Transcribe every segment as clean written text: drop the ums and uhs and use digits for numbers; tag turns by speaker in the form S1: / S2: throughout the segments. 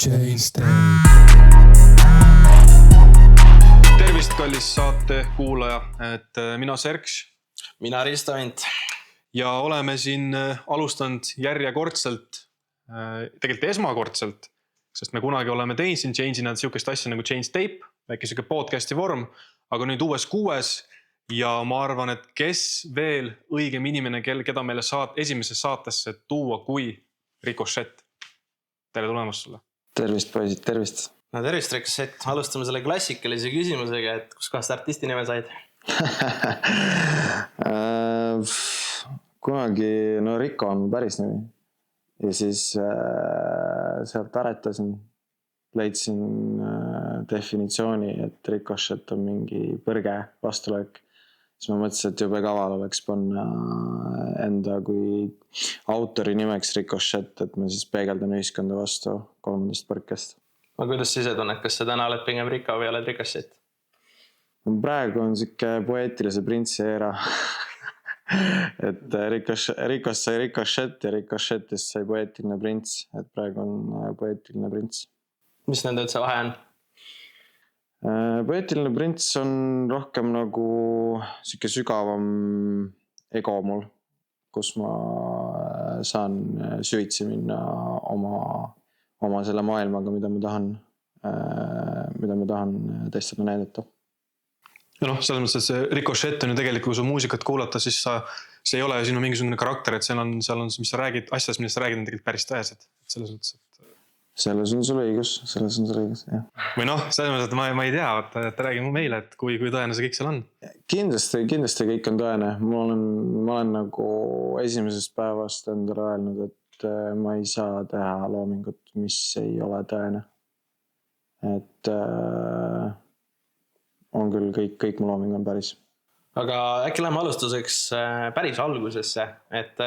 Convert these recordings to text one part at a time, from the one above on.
S1: Chain State.
S2: Tervist, kallis saate kuulaja, et mina Serks.
S3: Mina Risto Vint.
S2: Ja oleme siin alustanud järjekordselt, tegelikult esmakordselt, sest me kunagi oleme teinud siin Change'ina siukest asja nagu Chain State, väike siuke podcasti vorm, aga nüüd uues 6. Ja ma arvan, et kes veel õigem inimene, keda meile esimesse saatesse tuua kui Ricochet. Tere tulemast sulle.
S4: Tervist, poisid, tervist.
S3: No tervist, Ricochet. Alustame selle klassikalise küsimusega, et kus kohast artisti nime said?
S4: Kunagi, no Rico on päris nimi. Ja siis sealt aretasin, leidsin definitsiooni, et Ricochet on mingi põrge vastulöök. Siis ma mõtlesin, et jube kaval oleks panna enda kui autori nimeks Ricochet, et ma siis peegeldan ühiskonda vastu 3. põrkest.
S3: No kuidas sa ise tunned, kas sa täna oled pigem Rico või oled Ricochet?
S4: Praegu on siuke poeetilise printsi era. Et Ricost sai Ricochet ja Ricochetist sai poeetiline prints. Et praegu on poeetiline prints.
S3: Mis nende üldse vahe on?
S4: Poeetiline prints on rohkem nagu siuke sügavam ego mul, kus ma saan süvitsi minna oma selle maailmaga, mida ma tahan teistele näidata.
S2: Ja noh, selles mõttes, et Ricochet on ju tegelikult, kui su muusikat kuulata, siis see ei ole sinu mingisugune karakter, et seal on, mis sa räägid, asjades, millest sa räägid, on tegelikult päris tõesed. Selles mõttes, et
S4: Selles on sul õigus, jah.
S2: Või noh, selles mõttes, et ma ei tea, et räägi mu meile, et kui tõene see kõik seal on.
S4: Kindlasti kõik on tõene. Ma olen nagu esimesest päevast endale öelnud, et ma ei saa teha loomingut, mis ei ole tõene. Et on küll kõik mu looming on päris.
S3: Aga äkki läheme alustuseks päris algusesse, et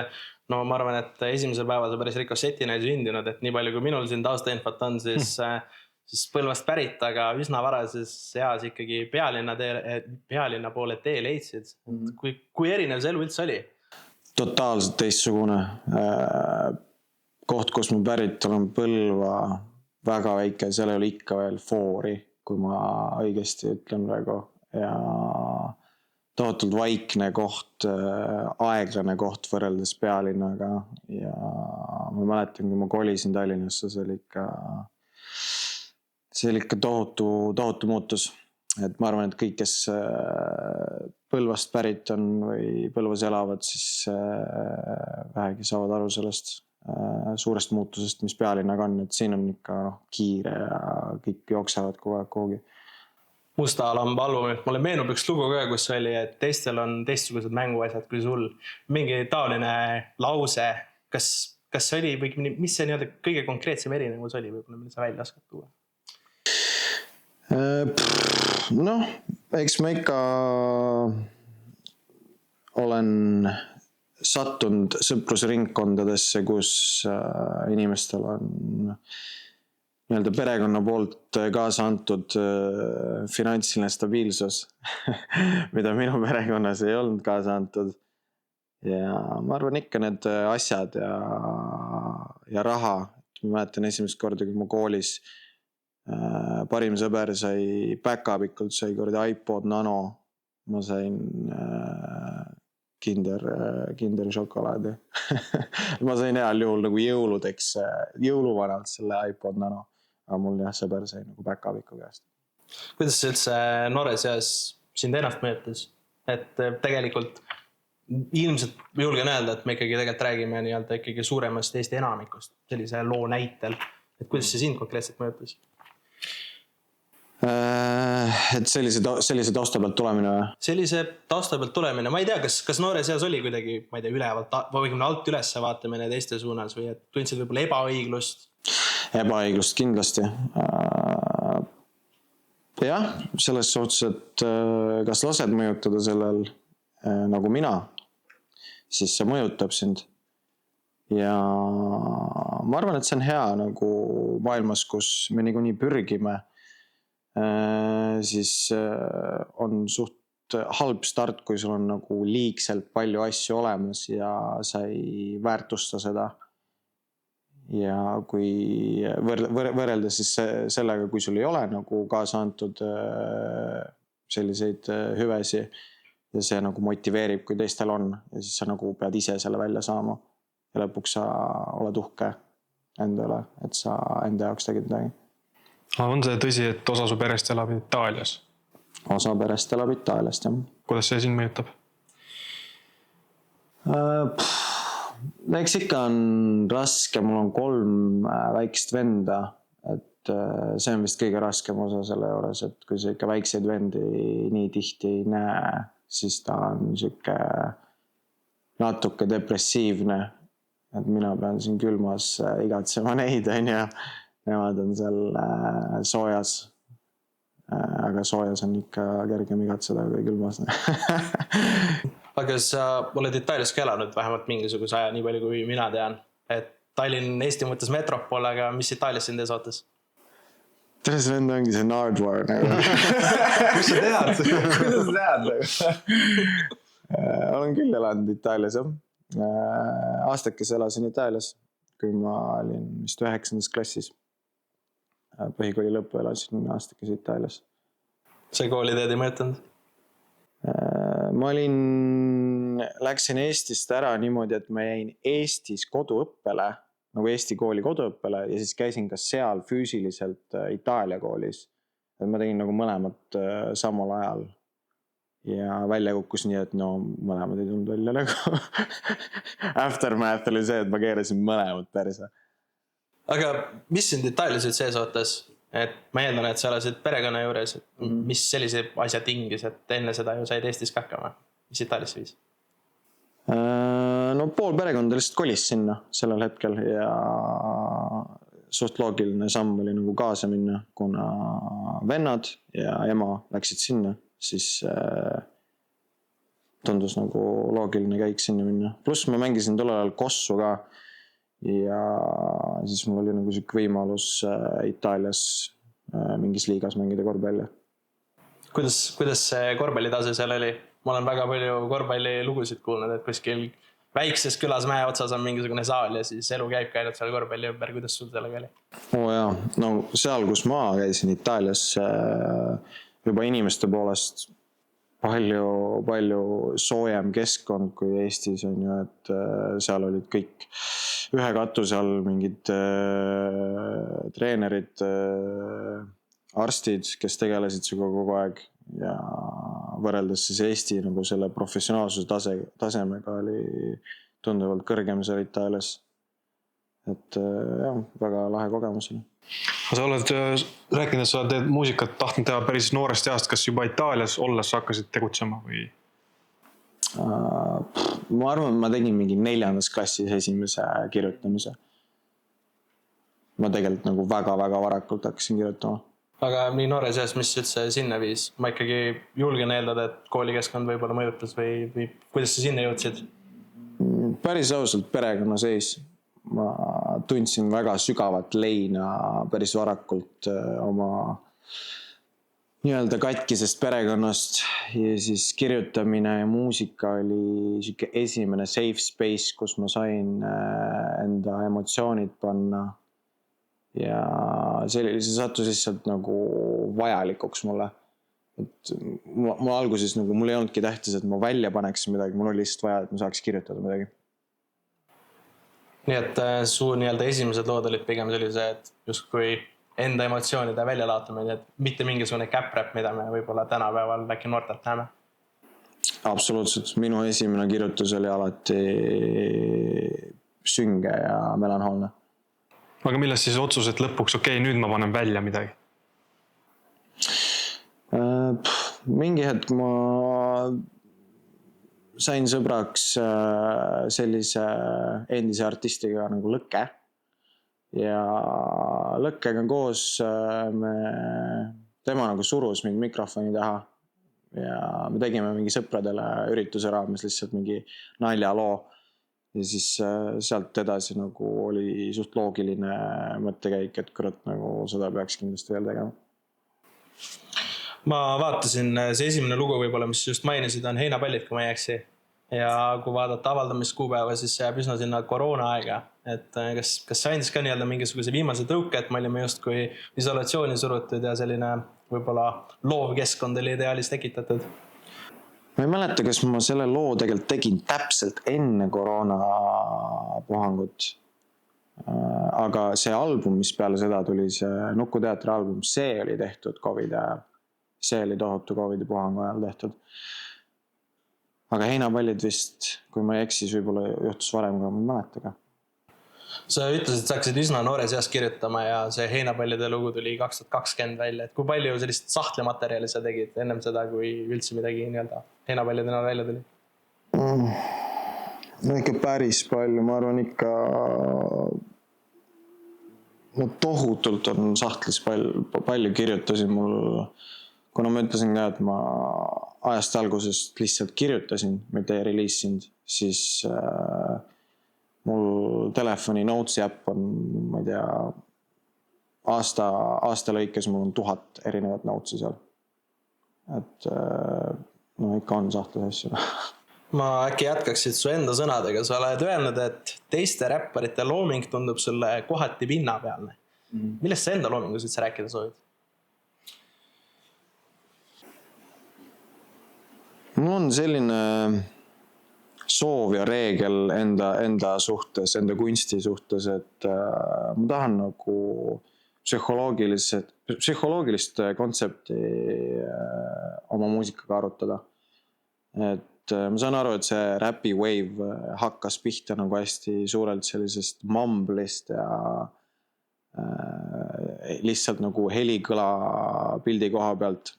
S3: no ma arvan, et esimesel päeval sa päris Ricochetina ei sündinud, et nii palju kui minul siin taustainfot on, siis Põlvast pärit, aga üsna varases eas ikkagi pealinna poole tee leidsid. Kui erinev see elu üldse oli?
S4: Totaalselt teistsugune. Koht, kus ma pärit olen, Põlva, väga väike, seal ei ole ikka veel foori, kui ma õigesti ütlen praegu. Ja tohutult vaikne koht, aeglane koht võrreldes pealinnaga ja ma mäletan, kui ma kolisin Tallinnasse, see oli ikka tohutu muutus. Et ma arvan, et kõik, kes Põlvast pärit on või Põlvas elavad, siis vähegi saavad aru sellest suurest muutusest, mis pealinnaga on, et siin on ikka kiire ja kõik jooksevad kogu aeg kuhugi.
S3: Musta lamba albumit. Mulle meenub üks lugu ka, kus oli, et teistel on teistsugused mänguasjad kui sul. Mingi taoline lause. Kas oli või mis see nii-öelda kõige konkreetsem erinevus oli? Võib-olla mida sa välja oskad tuua?
S4: Noh, eks ma ikka olen sattunud sõprusringkondadesse, kus inimestel on nii-öelda perekonna poolt kaasa antud finantsiline stabiilsus, mida minu perekonnas ei olnud kaasa antud. Ja ma arvan ikka need asjad ja raha. Ma mäletan esimest korda, kui ma koolis parim sõber sai päkapikult, sai korda iPod Nano. Ma sain Kinder šokolaadi. Ma sain heal juhul nagu jõuludeks, jõuluvanalt selle iPod Nano. Aga mul sõber sai nagu päkapiku käest.
S3: Kuidas see üldse noores eas sind ennast mõjutas? Et tegelikult ilmselt julgen öelda, et me ikkagi tegelikult räägime nii-öelda ikkagi suuremast Eesti enamikust sellise loo näitel. Et kuidas see sind konkreetselt mõjutas?
S4: Et sellise tausta pealt tulemine või?
S3: Sellise tausta pealt tulemine. Ma ei tea, kas noores eas oli kuidagi, ma ei tea, ülevalt või alt üles vaatamine teiste suunas või et tundsid võib-olla ebaõiglust?
S4: Ebaõiglust kindlasti. Jah, selles suhtes, et kas lased mõjutada sellel nagu mina, siis see mõjutab sind. Ja ma arvan, et see on hea nagu maailmas, kus me nii pürgime, siis on suht halb start, kui sul on nagu liigselt palju asju olemas ja sa ei väärtusta seda. ja kui võrrelda siis sellega, kui sul ei ole nagu kaasa antud selliseid hüvesi ja see nagu motiveerib, kui teistel on ja siis sa nagu pead ise selle välja saama ja lõpuks sa oled uhke enda üle, et sa enda jaoks tegid midagi.
S2: On see tõsi, et osa su perest elab Itaalias?
S4: Osa perest elab Itaaliast, jah.
S2: Kuidas see sind mõjutab?
S4: Eks ikka on raske, mul on 3 väikest venda, et see on vist kõige raskem osa selle juures, et kui sa ikka väikseid vendi nii tihti ei näe, siis ta on siuke natuke depressiivne, et mina pean siin külmas igatsema neid, ja nemad on seal soojas. Aga soojas on ikka kergem igatseda kui külmas.
S3: Aga sa oled Itaalias ka elanud vähemalt mingisuguse aja, nii palju kui mina tean. Et Tallinn Eesti mõttes metropol, aga mis Itaalias sind ees ootas?
S4: Teres vend ongi see Nardwar.
S3: Kus sa tead? Kuidas sa tead?
S4: Olen küll elanud Itaalias, jah. Aastakes elasin Itaalias, kui ma olin vist 9. klassis. Põhikooli lõppu elasin aastakes Itaalias.
S3: See kooliteed ei mõjutanud?
S4: Ma läksin Eestist ära niimoodi, et ma jäin Eestis koduõppele, nagu Eesti kooli koduõppele ja siis käisin ka seal füüsiliselt Itaalia koolis. Ma tegin nagu mõlemad samal ajal ja välja kukkus nii, et no mõlemad ei tulnud välja nagu. Aftermath oli see, et ma keerasin mõlemad perse. Aga
S3: mis sind Itaalias sees ootas? Et ma eeldan, et sa elasid perekonna juures, mis sellise asja tingis, et enne seda ju said Eestis kakkama, mis Itaalias viis?
S4: No pool perekonda lihtsalt kolis sinna sellel hetkel ja suht loogiline samm oli nagu kaasa minna, kuna vennad ja ema läksid sinna, siis tundus nagu loogiline käik sinna minna. Pluss ma mängisin tollel ajal Kossu ka ja siis mul oli nagu siuke võimalus Itaalias mingis liigas mängida korvpalli.
S3: Kuidas see korvpallitase seal oli? Ma olen väga palju korvpallilugusid kuulnud, et kuskil väikses külas mäe otsas on mingisugune saal ja siis elu käib ka ainult seal korvpalli ümber. Kuidas sul sellega oli?
S4: Jaa, no seal, kus ma käisin Itaalias juba inimeste poolest palju soojem keskkond kui Eestis on ju, et seal olid kõik ühe katuse all mingid treenerid, arstid, kes tegelesid sinuga kogu aeg ja võrreldes siis Eesti nagu selle professionaalsuse tasemega oli tunduvalt kõrgem seal Itaalias. Et jah, väga lahe kogemus oli.
S2: Sa oled rääkinud, et sa teed muusikat tahtnud teha päris noorest east, kas juba Itaalias olles hakkasid tegutsema või?
S4: Ma arvan, et ma tegin mingi 4. klassis esimese kirjutamise. Ma tegelikult nagu väga-väga varakult hakkasin kirjutama.
S3: Aga nii noore seas, mis üldse sinna viis? Ma ikkagi julgen eeldada, et koolikeskkond võib-olla mõjutas või kuidas sa sinna jõudsid?
S4: Päris ausalt perekonna seis. Ma tundsin väga sügavat leina päris varakult oma nii-öelda katkisest perekonnast ja siis kirjutamine ja muusika oli siuke esimene safe space, kus ma sain enda emotsioonid panna ja see sattus lihtsalt nagu vajalikuks mulle. Et mul alguses nagu mul ei olnudki tähtis, et ma välja paneksin midagi, mul oli lihtsalt vaja, et ma saaks kirjutada midagi.
S3: Nii et su nii-öelda esimesed lood olid pigem sellise, et justkui enda emotsioonide väljalaotamine, et mitte mingisugune käprep, mida me võib-olla tänapäeval äkki noortelt näeme.
S4: Absoluutselt. Minu esimene kirjutus oli alati sünge ja melanhoolne.
S2: Aga millest siis otsus, et lõpuks nüüd ma panen välja midagi?
S4: Mingi hetk ma sain sõbraks sellise endise artistiga nagu Lõkke. Ja Lõkkega koos tema nagu surus mind mikrofoni taha. Ja me tegime mingi sõpradele ürituse raames lihtsalt mingi naljaloo. Ja siis sealt edasi nagu oli suht loogiline mõttekäik, et kurat nagu seda peaks kindlasti veel tegema.
S3: Ma vaatasin, see esimene lugu võib-olla, mis just mainisid, on Heinapallid, kui ma ei eksi. ja kui vaadata avaldamiskuupäeva, siis see jääb üsna sinna koroona aega. Et kas see andis ka nii-öelda mingisuguse viimase tõuke, et me olime justkui isolatsiooni surutud ja selline võib-olla loov keskkond oli ideaalis tekitatud?
S4: Ma ei mäleta, kas ma selle loo tegelikult tegin täpselt enne koroonapuhangut. Aga see album, mis peale seda tuli, see Nuku teatri album, see oli tehtud COVID ajal. See oli tohutu COVID puhangu ajal tehtud. Aga heinapallid vist, kui ma ei eksis, võib-olla juhtus varem, kui ma ei mäleta ka.
S3: Sa ütlesid, et sa hakkasid üsna noores eas kirjutama ja see heinapallide lugu tuli 2020 välja. Et kui palju sellist sahtlematerjali sa tegid ennem seda, kui üldse midagi nii-öelda heinapallidena välja tuli?
S4: No ikka päris palju, ma arvan ikka tohutult on sahtlis palju kirjutasin mul, kuna ma ütlesin ka, et ma ajast algusest lihtsalt kirjutasin, mitte ei reliisinud, siis mul telefoni Notesi äpp on, ma ei tea, aasta lõikes mul on 1000 erinevat Notesi seal. Et no ikka on sahtlis asju.
S3: Ma äkki jätkaksid su enda sõnadega. Sa oled öelnud, et teiste räpparite looming tundub sulle kohati pinnapealne. Millest sa enda loomingus üldse rääkida soovid?
S4: Mul on selline soov ja reegel enda suhtes, enda kunsti suhtes, et ma tahan nagu psühholoogilist kontsepti oma muusikaga arutada. Et ma saan aru, et see räpi wave hakkas pihta nagu hästi suurelt sellisest mumblist ja lihtsalt nagu helikõla pildi koha pealt,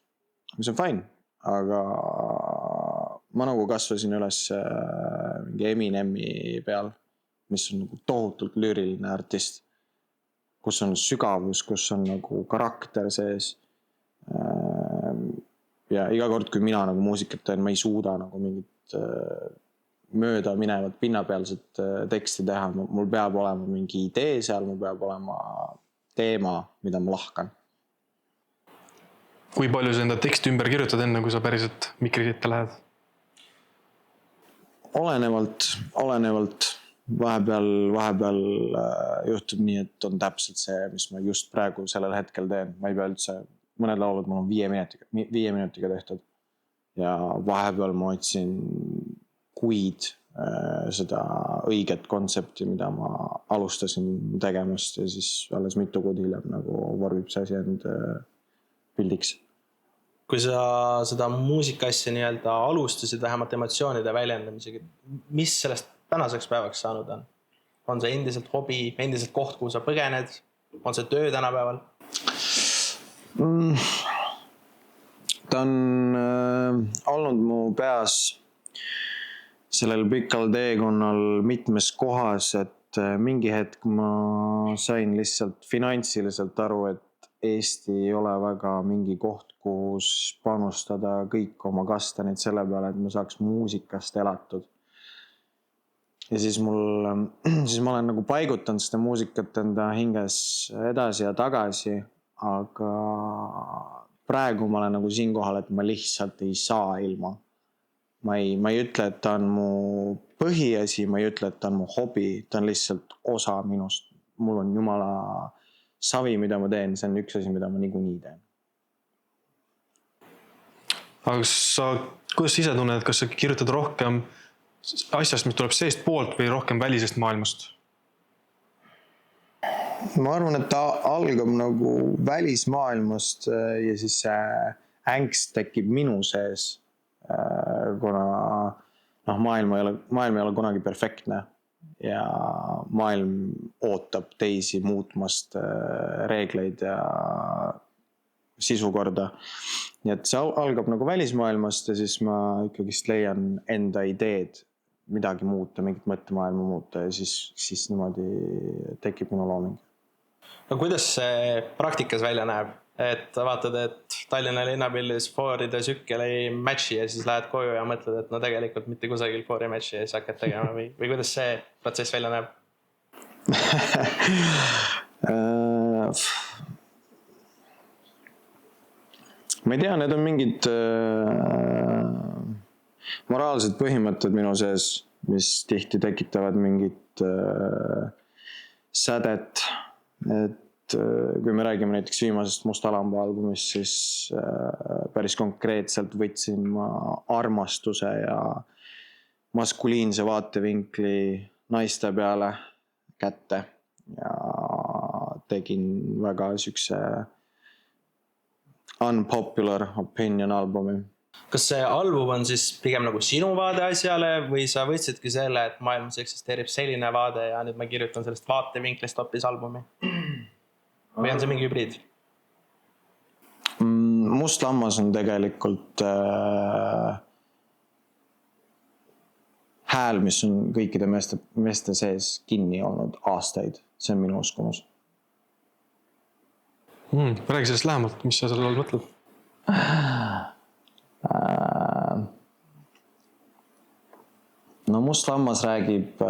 S4: mis on fine, aga ma nagu kasvasin üles mingi Eminemi peal, mis on nagu tohutult lüüriline artist, kus on sügavus, kus on nagu karakter sees. Ja iga kord, kui mina nagu muusikat teen, ma ei suuda nagu mingit mööda minevat pinnapealset teksti teha. Mul peab olema mingi idee seal, mul peab olema teema, mida ma lahkan.
S2: Kui palju sa enda teksti ümber kirjutad enne, kui sa päriselt mikri ette lähed? Olenevalt. Vahepeal juhtub nii, et on täpselt see, mis ma just praegu sellel hetkel teen. Ma ei pea üldse, mõned laulud mul on 5 minutiga tehtud. Ja vahepeal ma otsin kuid seda õiget kontsepti, mida ma alustasin tegemast ja siis alles mitu kuud hiljem nagu vormib see asi end pildiks.
S3: Kui sa seda muusikaasja nii-öelda alustasid vähemalt emotsioonide väljendamisega, mis sellest tänaseks päevaks saanud on? On see endiselt hobi, endiselt koht, kuhu sa põgened? On see töö tänapäeval?
S4: Ta on olnud mu peas sellel pikal teekonnal mitmes kohas, et mingi hetk ma sain lihtsalt finantsiliselt aru, et Eesti ei ole väga mingi koht, kus panustada kõik oma kastanid selle peale, et ma saaks muusikast elatud. Ja siis ma olen nagu paigutanud seda muusikat enda hinges edasi ja tagasi, aga praegu ma olen nagu siin kohal, et ma lihtsalt ei saa ilma. Ma ei ütle, et ta on mu põhiasi, ma ei ütle, et ta on mu hobi, ta on lihtsalt osa minust. Mul on jumala savi, mida ma teen, see on üks asi, mida ma niikuinii teen.
S2: Aga kuidas sa ise tunned, kas sa kirjutad rohkem asjast, mis tuleb seest poolt või rohkem välisest maailmast?
S4: Ma arvan, et ta algab nagu välismaailmast ja siis see ängst tekib minu sees, kuna maailm ei ole kunagi perfektne ja maailm ootab teisi muutmast reegleid ja sisukorda. Nii et see algab nagu välismaailmast ja siis ma ikkagist leian enda ideed midagi muuta, mingit mõttemaailma muuta ja siis niimoodi tekib minu looming.
S3: No kuidas see praktikas välja näeb? Et vaatad, et Tallinna linnapildis fooride sükkel ei matchi ja siis lähed koju ja mõtled, et no tegelikult mitte kusagil foori matchi ja siis hakkad tegema või kuidas see protsess välja näeb?
S4: Ma ei tea, need on mingid moraalsed põhimõtted minu sees, mis tihti tekitavad mingit sädet, et kui me räägime näiteks viimasest Musta Lamba albumist, siis päris konkreetselt võtsin ma armastuse ja maskuliinse vaatevinkli naiste peale kätte ja tegin väga siukse unpopular opinion albumi.
S3: Kas see album on siis pigem nagu sinu vaade asjale või sa võtsidki selle, et maailmas eksisteerib selline vaade ja nüüd ma kirjutan sellest vaatevinklist hoopis albumi? Või on see mingi hübriid?
S4: Must lammas on tegelikult hääl, mis on kõikide meeste sees kinni olnud aastaid. See on minu uskumus.
S2: Räägi sellest lähemalt, mis sa selle all mõtled?
S4: No Must lammas räägib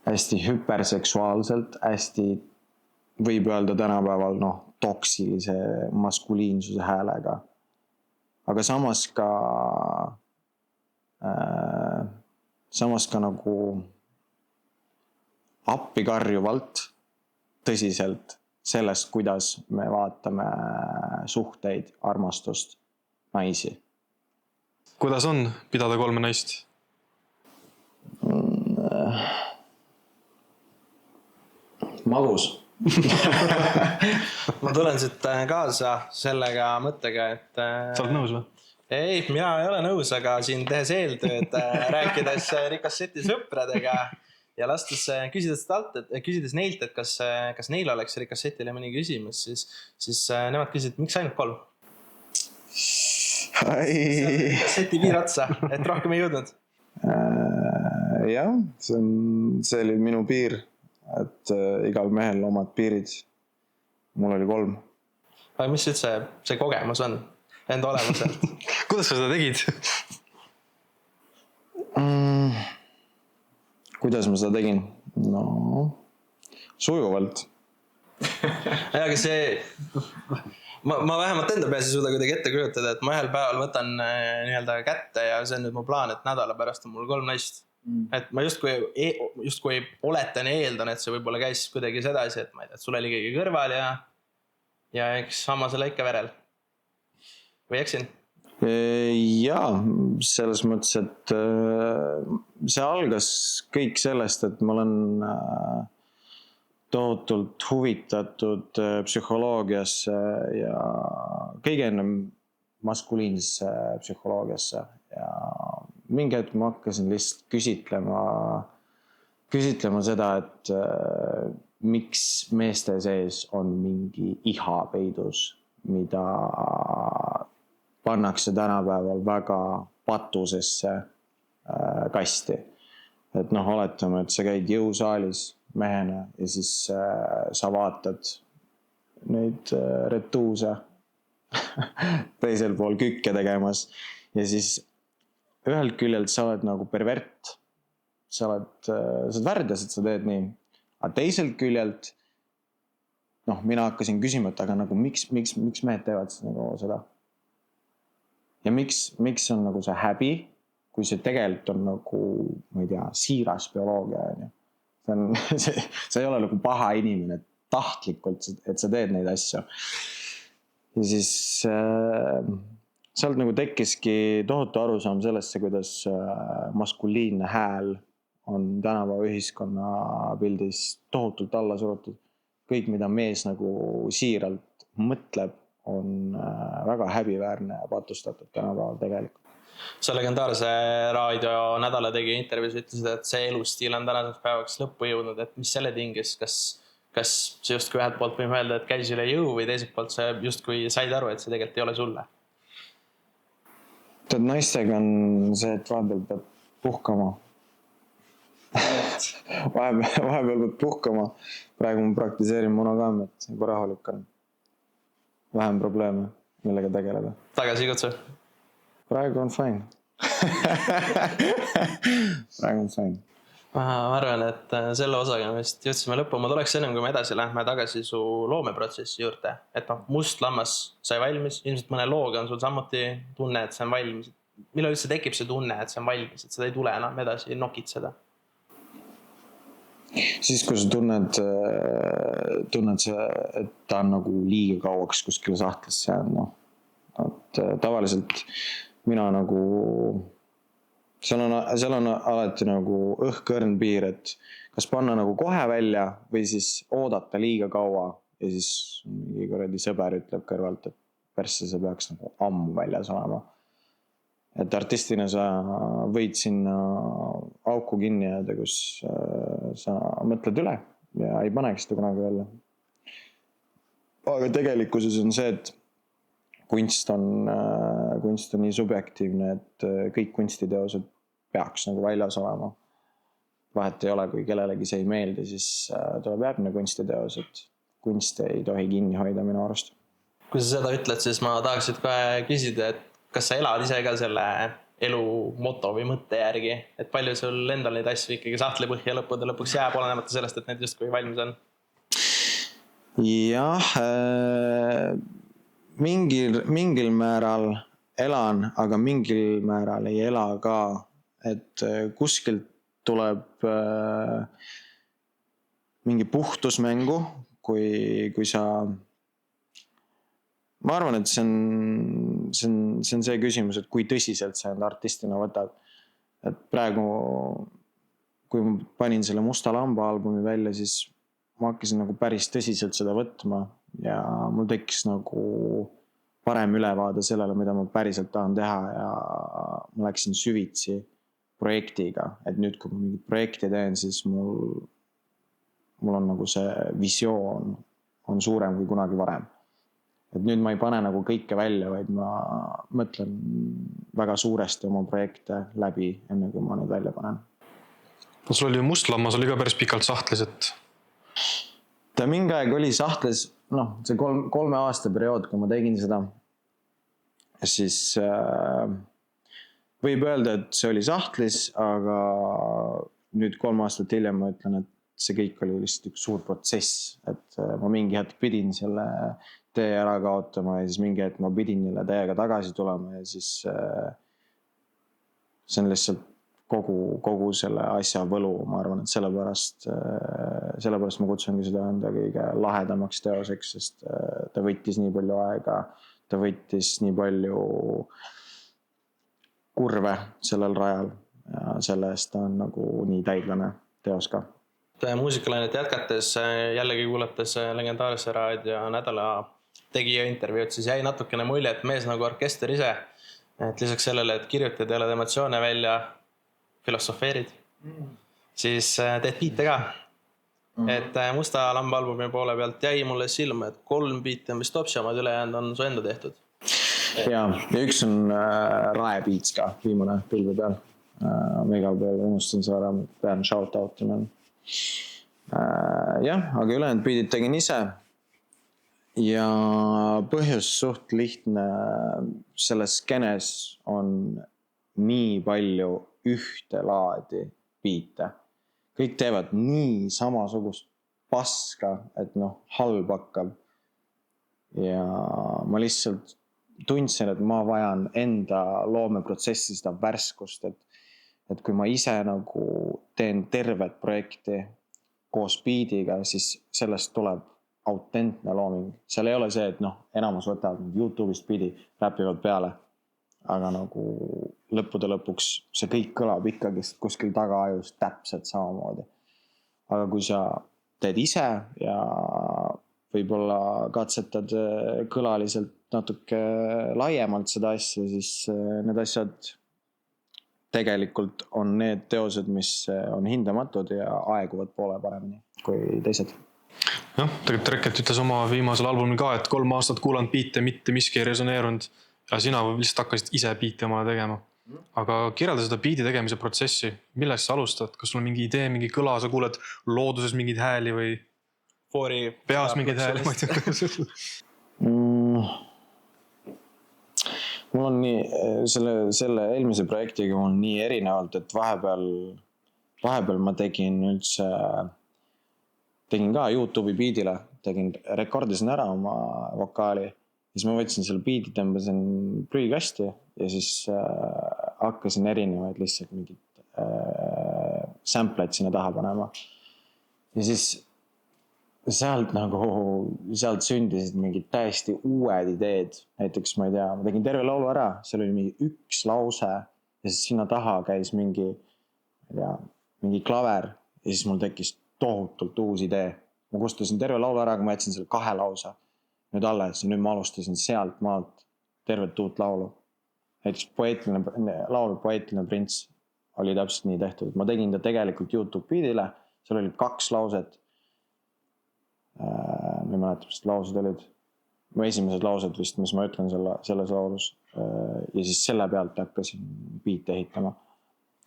S4: hästi hüperseksuaalselt, hästi võib öelda tänapäeval toksilise maskuliinsuse häälega. Aga samas ka nagu appikarjuvalt tõsiselt sellest, kuidas me vaatame suhteid, armastust, naisi.
S2: Kuidas on pidada 3 naist?
S4: Magus.
S3: Ma tulen siit kaasa sellega mõttega, et...
S2: Sa oled nõus või?
S3: Ei, mina ei ole nõus, aga siin tehes eeltööd, rääkides Ricossetti sõpradega ja lastes küsides neilt, et kas neil oleks Ricossetile mõni küsimus, siis nemad küsisid, miks ainult 3? Ricosseti piir otsa, et rohkem ei jõudnud.
S4: Jah, see oli minu piir, et igal mehel omad piirid. Mul oli 3.
S3: Aga mis see kogemus on enda olemuselt?
S2: Kuidas sa seda tegid?
S4: Kuidas ma seda tegin? Sujuvalt.
S3: Aga see... Ma vähemalt enda peas ei suuda kuidagi ette kujutada, et ma ühel päeval võtan nii-öelda kätte ja see on nüüd mu plaan, et nädala pärast on mul 3 naist. Et ma justkui oletan ja eeldan, et see võib-olla käis kuidagi sedasi, et ma ei tea, et sul oli keegi kõrval ja eks hammasele ikka verel. Või eksin?
S4: Jaa, selles mõttes, et see algas kõik sellest, et ma olen tohutult huvitatud psühholoogiasse ja kõige ennem maskuliinsesse psühholoogiasse ja mingi hetk ma hakkasin lihtsalt küsitlema seda, et miks meeste sees on mingi iha peidus, mida pannakse tänapäeval väga patusesse kasti. Et oletame, et sa käid jõusaalis mehena ja siis sa vaatad neid retuuse teisel pool kükke tegemas ja siis ühelt küljelt sa oled nagu pervert, sa oled värdjas, et sa teed nii, aga teiselt küljelt mina hakkasin küsima, et aga nagu miks mehed teevad nagu seda ja miks on nagu see häbi, kui see tegelikult on nagu, ma ei tea, siiras bioloogia, see ei ole nagu paha inimene tahtlikult, et sa teed neid asju. Ja siis sealt nagu tekkiski tohutu arusaam sellesse, kuidas maskuliinne hääl on tänapäeva ühiskonna pildis tohutult alla surutud. Kõik, mida mees nagu siiralt mõtleb, on väga häbiväärne ja patustatud tänapäeval tegelikult.
S3: See legendaarse raadionädala tegi intervjuus ütlesid, et see elustiil on tänaseks päevaks lõppu jõudnud, et mis selle tingis, kas see justkui ühelt poolt võime öelda, et käis üle jõu või teiselt poolt see justkui said aru, et see tegelikult ei ole sulle?
S4: Tead, naistega on see, et vahepeal pead puhkama. Vahepeal pead puhkama. Praegu ma praktiseerin monogaamiat, juba rahulik on. Vähem probleeme, millega tegeleda.
S3: Tagasi kutsu?
S4: Praegu on fine. Praegu on fine.
S3: ma arvan, et selle osaga me vist jõudsime lõppu. Ma tuleks ennem, kui me edasi lähme tagasi su loomeprotsessi juurde. Et noh, Must lammas sai valmis. Ilmselt mõne looga on sul samuti tunne, et see on valmis. Millal üldse tekib see tunne, et see on valmis, et seda ei tule enam edasi nokid seda?
S4: Siis, kui sa tunned see, et ta on nagu liiga kauaks kuskile sahtlisse jäänud, noh. Et tavaliselt mina nagu, seal on alati nagu õhkõrn piir, et kas panna nagu kohe välja või siis oodata liiga kaua ja siis mingi kuradi sõber ütleb kõrvalt, et persse see peaks nagu ammu väljas olema. Et artistina sa võid sinna auku kinni jääda, kus sa mõtled üle ja ei paneks seda kunagi välja. Aga tegelikkuses on see, et kunst on nii subjektiivne, et kõik kunstiteosed peaks nagu väljas olema. Vahet ei ole, kui kellelegi see ei meeldi, siis tuleb järgmine kunstiteos, et kunst ei tohi kinni hoida minu arust.
S3: Kui sa seda ütled, siis ma tahaksid kohe küsida, et kas sa elad ise ka selle elu moto või mõtte järgi, et palju sul endal neid asju ikkagi sahtlepõhja lõppude lõpuks jääb, olenemata sellest, et need justkui valmis on?
S4: Jah, mingil määral elan, aga mingil määral ei ela ka, et kuskilt tuleb mingi puhtus mängu, kui sa, ma arvan, et see on see küsimus, et kui tõsiselt sa enda artistina võtad. Et praegu, kui ma panin selle Musta lamba albumi välja, siis ma hakkasin nagu päris tõsiselt seda võtma ja mul tekkis nagu parem ülevaade sellele, mida ma päriselt tahan teha ja ma läksin süvitsi projektiga, et nüüd, kui ma mingit projekti teen, siis mul on nagu see visioon on suurem kui kunagi varem. Et nüüd ma ei pane nagu kõike välja, vaid ma mõtlen väga suuresti oma projekte läbi, enne kui ma neid välja panen.
S2: No sul oli ju Must lammas, oli ka päris pikalt sahtlis, et...
S4: Ta mingi aeg oli sahtlis, noh, see 3 aasta periood, kui ma tegin seda, siis võib öelda, et see oli sahtlis, aga nüüd 3 aastat hiljem ma ütlen, et see kõik oli lihtsalt üks suur protsess, et ma mingi hetk pidin selle tee ära kaotama ja siis mingi hetk ma pidin jälle täiega tagasi tulema ja siis see on lihtsalt kogu selle asja võlu, ma arvan, et sellepärast ma kutsungi seda enda kõige lahedamaks teoseks, sest ta võttis nii palju aega, ta võttis nii palju kurve sellel rajal ja selle eest ta on nagu nii täidlane teos ka.
S3: Muusikalainet jätkates, jällegi kuulates legendaarse raadio nädala tegija intervjuud, siis jäi natukene mulje, et mees nagu orkester ise, et lisaks sellele, et kirjutad ja oled emotsioone välja, filosofeerid, siis teed biite ka. Et Musta lamba albumi poole pealt jäi mulle silma, et 3 biite on vist Topsi omad, ülejäänud on su enda tehtud.
S4: Ja üks on Rae Beats ka, viimane pilve peal. Ma igal peal unustan seda ära, pean shout outima. Jah, aga ülejäänud biidid tegin ise. Ja põhjus suht lihtne, selles skenes on nii palju ühte laadi biite. Kõik teevad nii samasugust paska, et halb hakkab. Ja ma lihtsalt tundsin, et ma vajan enda loomeprotsessi seda värskust, et kui ma ise nagu teen tervet projekti koos biidiga, siis sellest tuleb autentne looming. Seal ei ole see, et enamus võtavad YouTube'ist biidi, räpivad peale. Aga nagu lõppude lõpuks see kõik kõlab ikkagi kuskil tagaajus täpselt samamoodi. Aga kui sa teed ise ja võib-olla katsetad kõlaliselt natuke laiemalt seda asja, siis need asjad tegelikult on need teosed, mis on hindamatud ja aeguvad poole paremini kui teised.
S2: Jah, tegelikult Reket ütles oma viimasel albumil ka, et 3 aastat kuulanud biite, mitte miski ei resoneerunud ja sina lihtsalt hakkasid ise biite omale tegema. Aga kirjelda seda biidi tegemise protsessi, millest sa alustad? Kas sul on mingi idee, mingi kõla, sa kuuled looduses mingeid hääli või peas mingeid hääli?
S4: Mul on nii, selle eelmise projektiga on nii erinevalt, et vahepeal vahepeal ma tegin ka YouTube'i beatile, rekordisin ära oma vokaali. Siis ma võtsin selle beat'i, tõmbasin prügikasti ja siis hakkasin erinevaid lihtsalt mingid sampleid sinna taha panema. Ja siis sealt sündisid mingid täiesti uued ideed. Näiteks ma ei tea, ma tegin terve laulu ära, seal oli mingi üks lause ja siis sinna taha käis mingi klaver ja siis mul tekkis tohutult uus idee. Ma kustasin terve laulu ära, aga ma jätsin selle 2 lause nüüd alles ja nüüd ma alustasin sealt maalt tervet uut laulu. Näiteks Poeetiline prints oli täpselt nii tehtud. Ma tegin ta tegelikult YouTube beatile, seal oli 2 lauset. Ma ei mäleta, mis laused olid. Mu esimesed laused vist, mis ma ütlen selles laulus. Ja siis selle pealt hakkasin beat ehitama.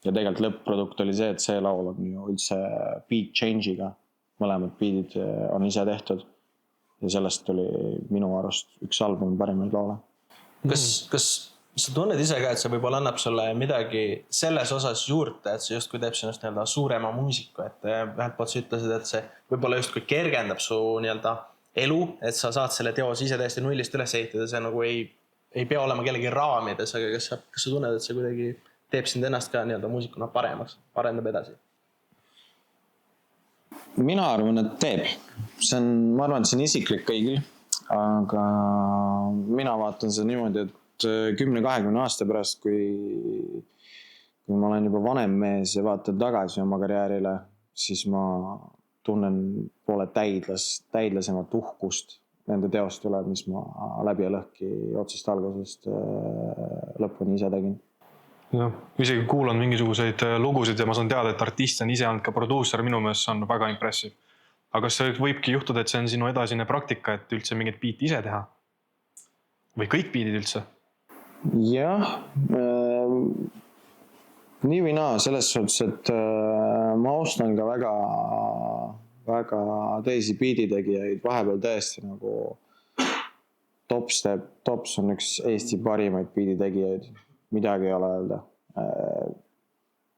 S4: Ja tegelikult lõpp-produkt oli see, et see laul on ju üldse beat change'iga. Mõlemad beatid on ise tehtud. Ja sellest tuli minu arust üks albumi parimaid laule.
S3: Kas sa tunned ise ka, et see võib-olla annab sulle midagi selles osas juurde, et see justkui teeb sinust suurema muusiku, et vähelt poolt sa ütlesid, et see võib-olla justkui kergendab su elu, et sa saad selle teos ise täiesti nullist üles ehitada, see nagu ei pea olema kellegi raamides, aga kas sa tunned, et see kuidagi teeb sind ennast ka muusikuna paremaks, parendab edasi?
S4: Mina arvan, et teeb. Ma arvan, et see on isiklik kõigil, aga mina vaatan seda niimoodi, et 10-20 aasta pärast, kui ma olen juba vanem mees ja vaatan tagasi oma karjäärile, siis ma tunnen poole täidlasemat uhkust nende teost üle, mis ma läbi ja lõhki otsast algusest lõpuni ise tegin.
S2: No, isegi kuulan mingisuguseid lugusid ja ma saan teada, et artist on ise olnud ka produuser, minu meelest on väga impressive. Aga kas see võibki juhtuda, et see on sinu edasine praktika, et üldse mingit beat ise teha? Või kõik beatid üldse?
S4: Jah, nii või naa, selles suhtes, et ma austan ka väga teisi beatitegijaid, vahepeal tõesti nagu Tops on üks Eesti parimaid beatitegijaid. Midagi ei ole öelda.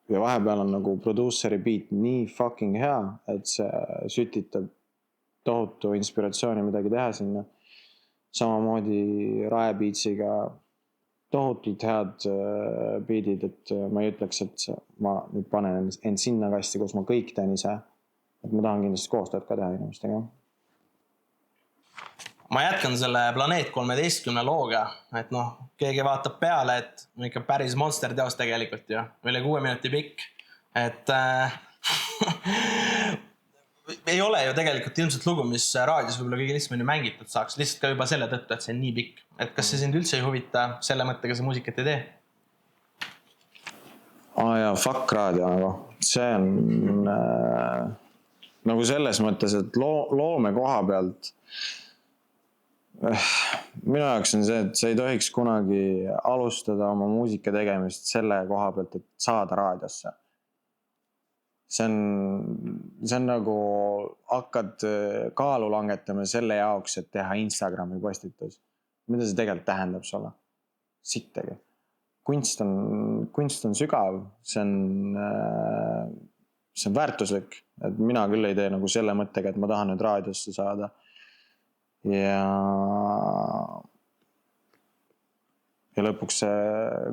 S4: Ja vahepeal on nagu produuseri beat nii fucking hea, et see sütitab tohutu inspiratsiooni midagi teha sinna. Samamoodi Rae Beatsiga tohutult head beatid, et ma ei ütleks, et ma nüüd panen end sinna kasti, kus ma kõik teen ise. Et ma tahan kindlasti koostööd ka teha inimestega.
S3: Ma jätkan selle Planeet 13 looga, et keegi vaatab peale, et ikka päris monster teos tegelikult ju, üle 6 minuti pikk, et ei ole ju tegelikult ilmselt lugu, mis raadios võib-olla kõige lihtsamini mängitud saaks, lihtsalt ka juba selle tõttu, et see on nii pikk. Et kas see sind üldse ei huvita selle mõttega see muusikat ei tee?
S4: Jaa, fuck raadio nagu. See on nagu selles mõttes, et loome koha pealt minu jaoks on see, et sa ei tohiks kunagi alustada oma muusika tegemist selle koha pealt, et saada raadiosse. See on nagu hakkad kaalu langetama selle jaoks, et teha Instagrami postitus. Mida see tegelikult tähendab sulle? Sittagi. Kunst on sügav, see on väärtuslik. Et mina küll ei tee nagu selle mõttega, et ma tahan nüüd raadiosse saada. Ja lõpuks see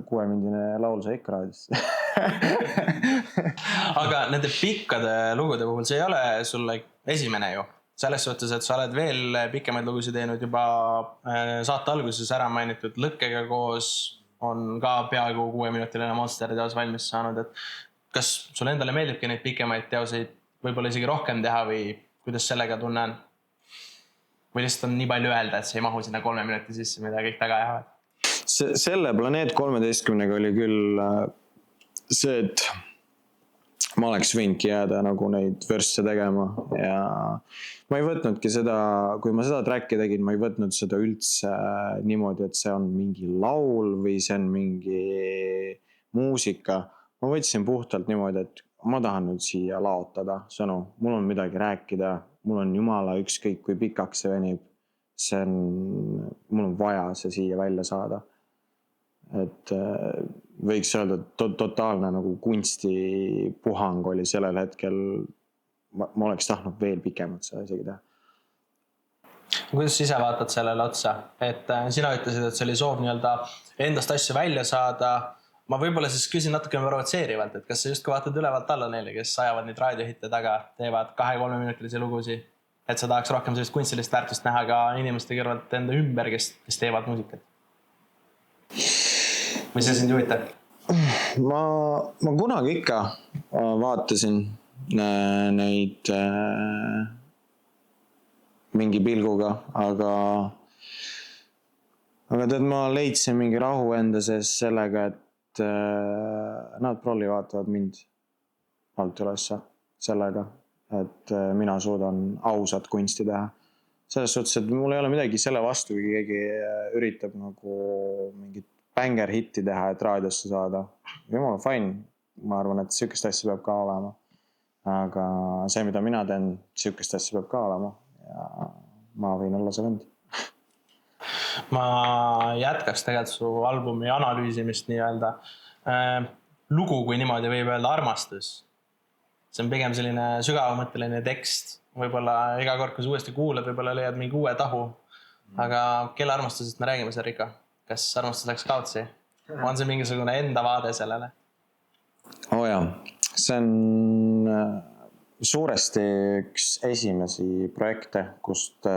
S4: 6-mindine laul sai ikka raadiosse.
S3: Aga nende pikkade lugude puhul see ei ole sulle esimene ju. Selles suhtes, et sa oled veel pikemaid lugusid teinud juba saate alguses ära mainitud Lõkkega koos on ka peaaegu 6-minutiline monster teos valmis saanud. Et kas sulle endale meeldibki neid pikemaid teoseid võib-olla isegi rohkem teha või kuidas sellega tunne on? Või lihtsalt on nii palju öelda, et see ei mahu sinna 3 minuti sisse, mida kõik taga jäävad?
S4: Selle Planeet 13-ga oli küll see, et ma oleks võinudki jääda nagu neid vörsse tegema ja ma ei võtnudki seda, kui ma seda tracki tegin, ma ei võtnud seda üldse niimoodi, et see on mingi laul või see on mingi muusika. Ma võtsin puhtalt niimoodi, et ma tahan nüüd siia laotada sõnu, mul on midagi rääkida, mul on jumala ükskõik, kui pikaks see venib, mul on vaja see siia välja saada. Et võiks öelda, totaalne nagu kunstipuhang oli sellel hetkel. Ma oleks tahtnud veel pikemat seda isegi teha.
S3: Kuidas ise vaatad sellele otsa? Et sina ütlesid, et see oli soov nii-öelda endast asju välja saada. Ma võib-olla siis küsin natuke provotseerivalt, et kas sa just vaatad ülevalt alla neile, kes ajavad neid raadiohitte taga, teevad 2-3 minutilisi lugusid, et sa tahaks rohkem sellist kunstilist väärtust näha ka inimeste kõrvalt enda ümber, kes teevad muusikat? Või see sind juhitab?
S4: Ma kunagi ikka vaatasin neid mingi pilguga, aga tead, ma leidsin mingi rahu enda sees sellega, et nad prolli vaatavad mind alt ülesse sellega, et mina suudan ausat kunsti teha. Selles suhtes, et mul ei ole midagi selle vastu, kui keegi üritab nagu mingit banger hitti teha, et raadiosse saada. Jumala fine. Ma arvan, et sihukest asja peab ka olema. Aga see, mida mina teen, sihukest asja peab ka olema. Ja ma võin olla see vend.
S3: Ma jätkaks tegelikult su albumi analüüsimist nii-öelda. Lugu, kui niimoodi võib öelda, armastus. See on pigem selline sügavamõtteline tekst. Võib-olla iga kord, kui sa uuesti kuulad, võib-olla leiad mingi uue tahu. Aga kelle armastusest me räägime seal, Riko? Kas armastus läks kaotsi? On see mingisugune enda vaade sellele?
S4: Jaa, see on suuresti üks esimesi projekte, kust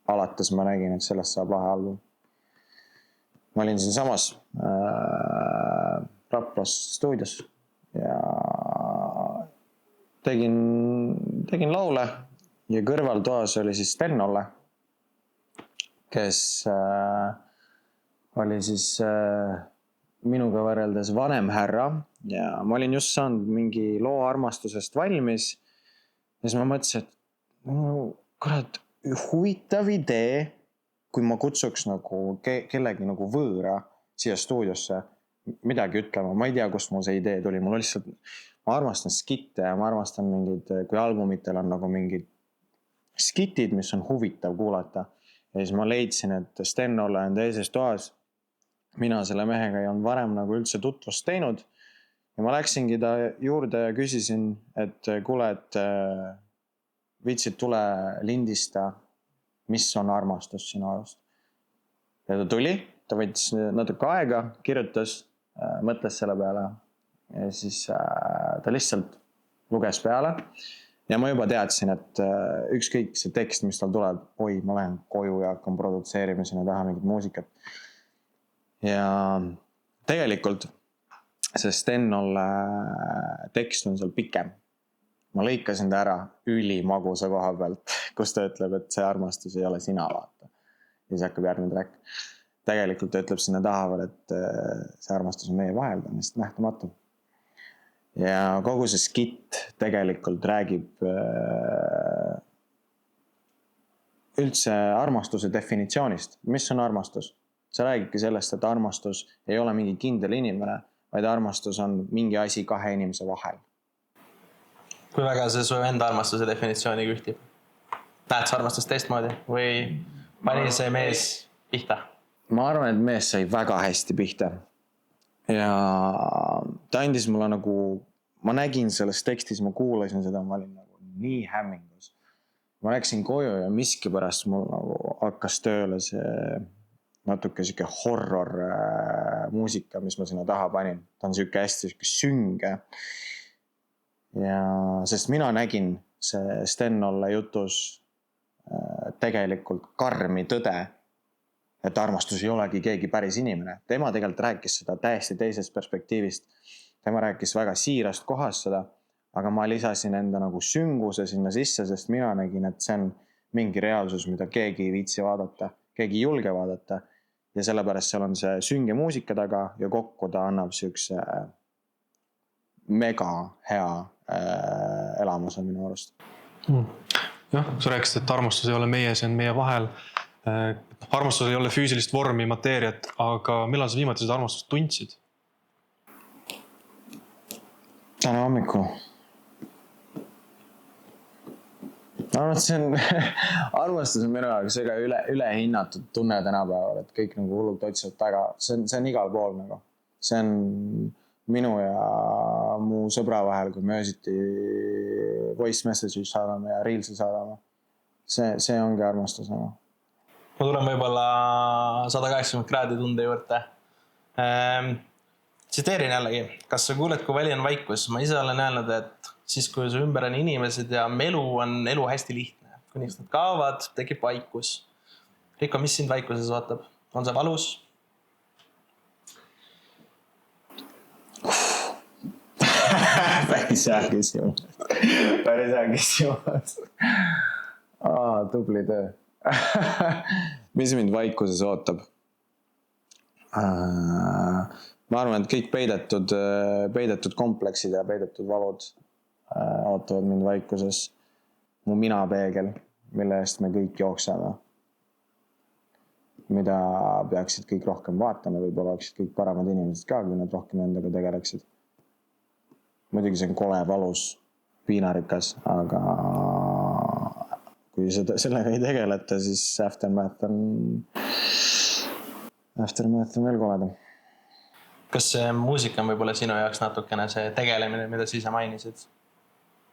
S4: alates ma nägin, et sellest saab lahe album. Ma olin siin samas Raplas stuudios ja tegin laule ja kõrval toas oli siis Sten-Olle, kes oli siis minuga võrreldes vanem härra ja ma olin just saanud mingi loo armastusest valmis ja siis ma mõtlesin, et kurat, huvitav idee, kui ma kutsuks nagu kellegi nagu võõra siia stuudiosse midagi ütlema. Ma ei tea, kust mul see idee tuli. Mul lihtsalt, ma armastan skitte ja ma armastan mingid, kui albumitel on nagu mingid skitid, mis on huvitav kuulata. Ja siis ma leidsin, et Sten-Olle on teises toas. Mina selle mehega ei olnud varem nagu üldse tutvust teinud. Ja ma läksingi ta juurde ja küsisin, et kuule, et vitsid, tule lindista, mis on armastus sinu arust. Ja ta tuli, ta võttis natuke aega, kirjutas, mõtles selle peale ja siis ta lihtsalt luges peale. Ja ma juba teadsin, et ükskõik see tekst, mis tal tuleb, oi, ma lähen koju ja hakkan produtseerima sinna taha mingit muusikat. Ja tegelikult see Sten-Olle tekst on seal pikem. Ma lõikasin ta ära ülimagusa koha pealt, kus ta ütleb, et see armastus ei ole sina, vaata. Ja siis hakkab järgmine track. Tegelikult ta ütleb sinna taha veel, et see armastus on meie vahel, ta on lihtsalt nähtamatu. Ja kogu see skit tegelikult räägib üldse armastuse definitsioonist. Mis on armastus? See räägibki sellest, et armastus ei ole mingi kindel inimene, vaid armastus on mingi asi kahe inimese vahel.
S3: Kui väga see su enda armastuse definitsiooni ühtib? Näed sa armastust teistmoodi või pani see mees pihta?
S4: Ma arvan, et mees sai väga hästi pihta. Ja ta andis mulle nagu, ma nägin selles tekstis, ma kuulasin seda, ma olin nagu nii hämmingus. Ma läksin koju ja miski pärast mul nagu hakkas tööle see natuke siuke horror muusika, mis ma sinna taha panin. Ta on siuke hästi siuke sünge. Ja sest mina nägin see Sten-Olle jutus tegelikult karmi tõde, et armastus ei olegi keegi päris inimene. Tema tegelikult rääkis seda täiesti teisest perspektiivist. Tema rääkis väga siirast kohast seda, aga ma lisasin enda nagu sünguse sinna sisse, sest mina nägin, et see on mingi reaalsus, mida keegi ei viitsi vaadata, keegi ei julge vaadata. Ja sellepärast seal on see sünge muusika taga ja kokku ta annab siukse mega hea elamuse minu arust.
S2: Jah, sa rääkisid, et armastus ei ole meie, see on meie vahel. Armastus ei ole füüsilist vormi, mateeriat, aga millal sa viimati seda armastust tundsid?
S4: Täna hommikul. See on armastus on minu jaoks üle hinnatud tunne tänapäeval, et kõik nagu hullult otsivad taga. See on igal pool nagu. see on minu ja mu sõbra vahel, kui me öösiti voice message'i saadame ja reels'i saadame. See ongi armastus nagu.
S3: Ma tulen võib-olla 180 kraadi tunde juurde. Tsiteerin jällegi, kas sa kuuled, kui väli on vaikus? Ma ise olen öelnud, et siis kui su ümber on inimesed ja elu on elu hästi lihtne. Kuniks nad kaovad, tekib vaikus. Riko, mis sind vaikuses ootab? On see valus?
S4: Päris hea küsimus. Tubli töö. Mis mind vaikuses ootab? Ma arvan, et kõik peidetud kompleksid ja peidetud valud ootavad mind vaikuses. Mu minapeegel, mille eest me kõik jookseme. Mida peaksid kõik rohkem vaatama, võib-olla oleksid kõik paremad inimesed ka, kui nad rohkem endaga tegeleksid. Muidugi see on kole valus, piinarikas, aga kui sellega ei tegeleta, siis aftermath on veel koledam.
S3: Kas see muusika on võib-olla sinu jaoks natukene see tegelemine, mida sa ise mainisid?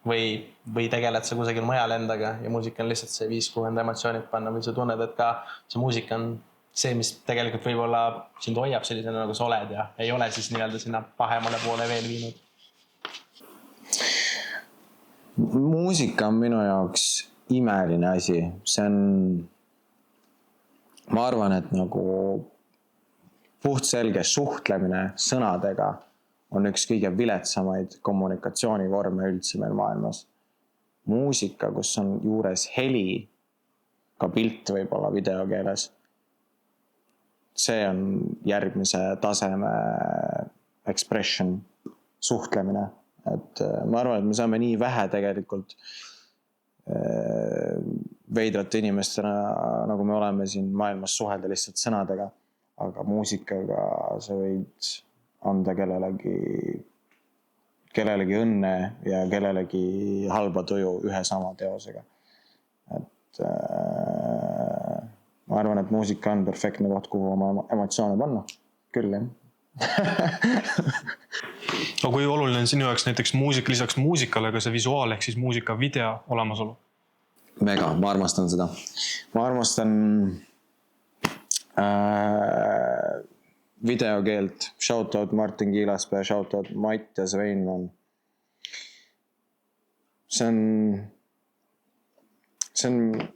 S3: Või tegeled sa kusagil mujal endaga ja muusika on lihtsalt see viis, kuhu enda emotsioonid panna, või sa tunned, et ka see muusika on see, mis tegelikult võib-olla sind hoiab sellisena, nagu sa oled ja ei ole siis nii-öelda sinna pahemale poole veel viinud?
S4: Muusika on minu jaoks imeline asi. See on, ma arvan, et nagu puht selge suhtlemine sõnadega on üks kõige viletsamaid kommunikatsioonivorme üldse meil maailmas. Muusika, kus on juures heli, ka pilt võib-olla videokeeles. See on järgmise taseme expression, suhtlemine. Et ma arvan, et me saame nii vähe tegelikult veidrate inimestena, nagu me oleme siin maailmas suhelda lihtsalt sõnadega, aga muusikaga sa võid anda kellelegi õnne ja kellelegi halba tuju ühe sama teosega. Et ma arvan, et muusika on perfektne koht, kuhu oma emotsioone panna. Küll, jah.
S2: Aga kui oluline on sinu jaoks näiteks muusika, lisaks muusikale ka see visuaal ehk siis muusika video olemasolu?
S4: Mega, ma armastan seda. Ma armastan videokeelt. Shoutout Martin Kiilaspää, shoutout Mattias Veinman. See on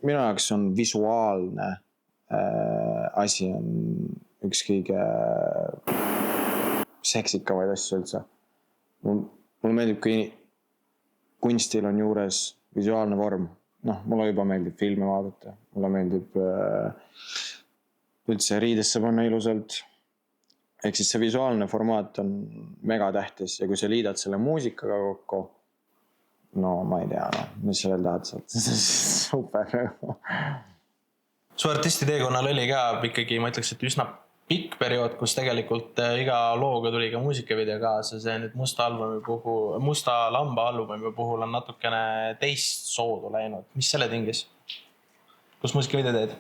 S4: minu jaoks on visuaalne asi on üks kõige seksikamaid asju üldse. Mulle meeldib, kui kunstil on juures visuaalne vorm. Mulle juba meeldib filme vaadata. Mulle meeldib üldse riidesse panna ilusalt. Ehk siis see visuaalne formaat on mega tähtis. Ja kui sa liidad selle muusikaga kokku, ma ei tea, mis sa veel tahad sealt. Super.
S3: Su artisti teekonnal oli ka ikkagi, ma ütleks, et üsna pikk periood, kus tegelikult iga looga tuli ka muusikavideo kaasa. See nüüd Musta lamba albumi puhul on natukene teist soodu läinud. Mis selle tingis? Kus muusikavideo teed?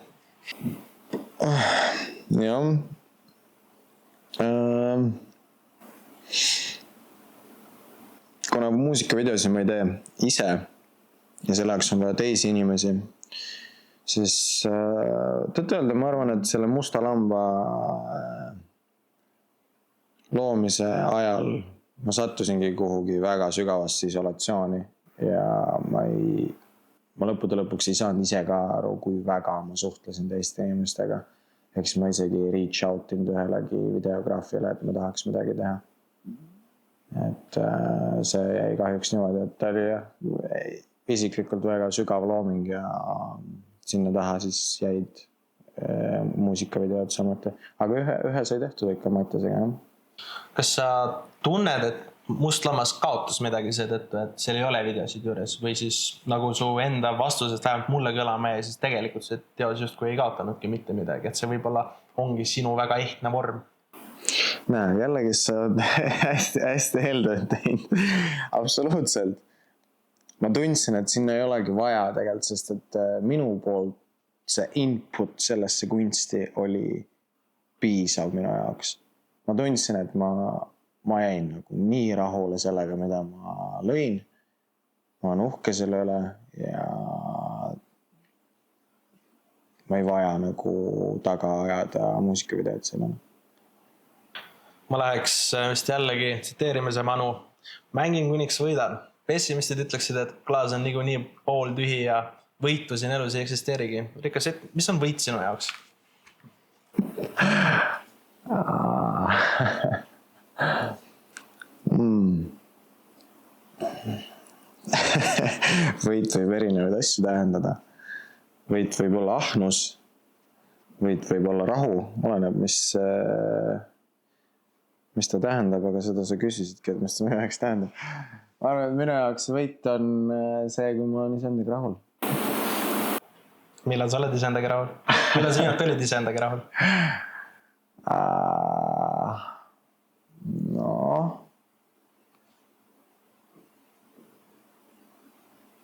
S4: Jah. Kuna muusikavideosi ma ei tee ise ja selleks on vaja teisi inimesi, siis tõtt-öelda ma arvan, et selle Musta lamba loomise ajal ma sattusingi kuhugi väga sügavasse isolatsiooni ja ma lõppude lõpuks ei saanud ise ka aru, kui väga ma suhtlesin teiste inimestega. Eks ma isegi reach out inud ühelegi videograafile, et ma tahaks midagi teha. Et see jäi kahjuks niimoodi, et ta oli isiklikult väga sügav looming ja sinna taha siis jäid muusikavideod samuti. Aga ühe sai tehtud ikka Mattiasega.
S3: Kas sa tunned, et Must lammas kaotas midagi seetõttu, et seal ei ole videosid juures või siis nagu su enda vastusest vähemalt mulle kõlama ja siis tegelikult see teos justkui ei kaotanudki mitte midagi, et see võib-olla ongi sinu väga ehtne vorm?
S4: Näe, jällegi sa hästi eeldad teinud. Absoluutselt. Ma tundsin, et sinna ei olegi vaja tegelikult, sest et minu poolt see input sellesse kunsti oli piisav minu jaoks. ma tundsin, et ma jäin nagu nii rahule sellega, mida ma lõin. Ma olen uhke selle üle ja ma ei vaja nagu taga ajada muusikavideot sellele.
S3: Ma läheks vist jällegi tsiteerimise manu. Mängin kuniks võidan. Pessimistid ütleksid, et klaas on niikuinii pool tühi ja võitu siin elus ei eksisteerigi. Rikas, mis on võit sinu jaoks?
S4: Võit võib erinevaid asju tähendada. Võit võib olla ahnus, võit võib olla rahu, oleneb, mis ta tähendab, aga seda sa küsisidki, et mis ta minu jaoks tähendab. Ma arvan, et minu jaoks võit on see, kui ma olen iseendaga rahul.
S3: Millal sa oled iseendaga rahul? Millal sa viimati olid iseendaga rahul?
S4: No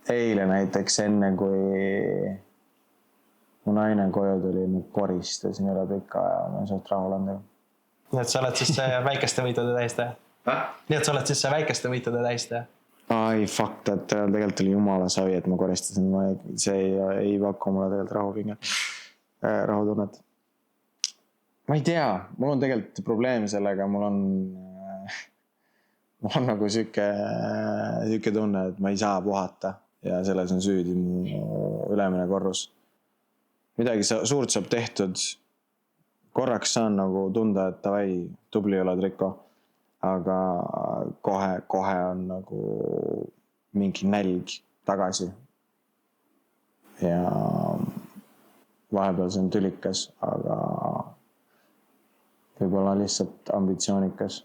S4: eile näiteks enne, kui mu naine koju tuli, ma koristasin üle pika ja ma suht rahul on.
S3: Nii et sa oled siis see väikeste võitude tähistaja? Nii et sa oled siis see väikeste võitude tähistaja?
S4: Ai, fakt, et tegelikult oli jumala savi, et ma koristasin. See ei paku mulle tegelikult rahutunnet. Ma ei tea, mul on tegelikult probleem sellega, mul on nagu süke tunne, et ma ei saa puhata ja selles on süüdi mu ülemine korrus. Midagi suurt saab tehtud, korraks saan nagu tunda, et tavai, tubli oled, Riko, aga kohe on nagu mingi nälg tagasi ja vahepeal see on tülikas, aga võib-olla lihtsalt ambitsioonikas.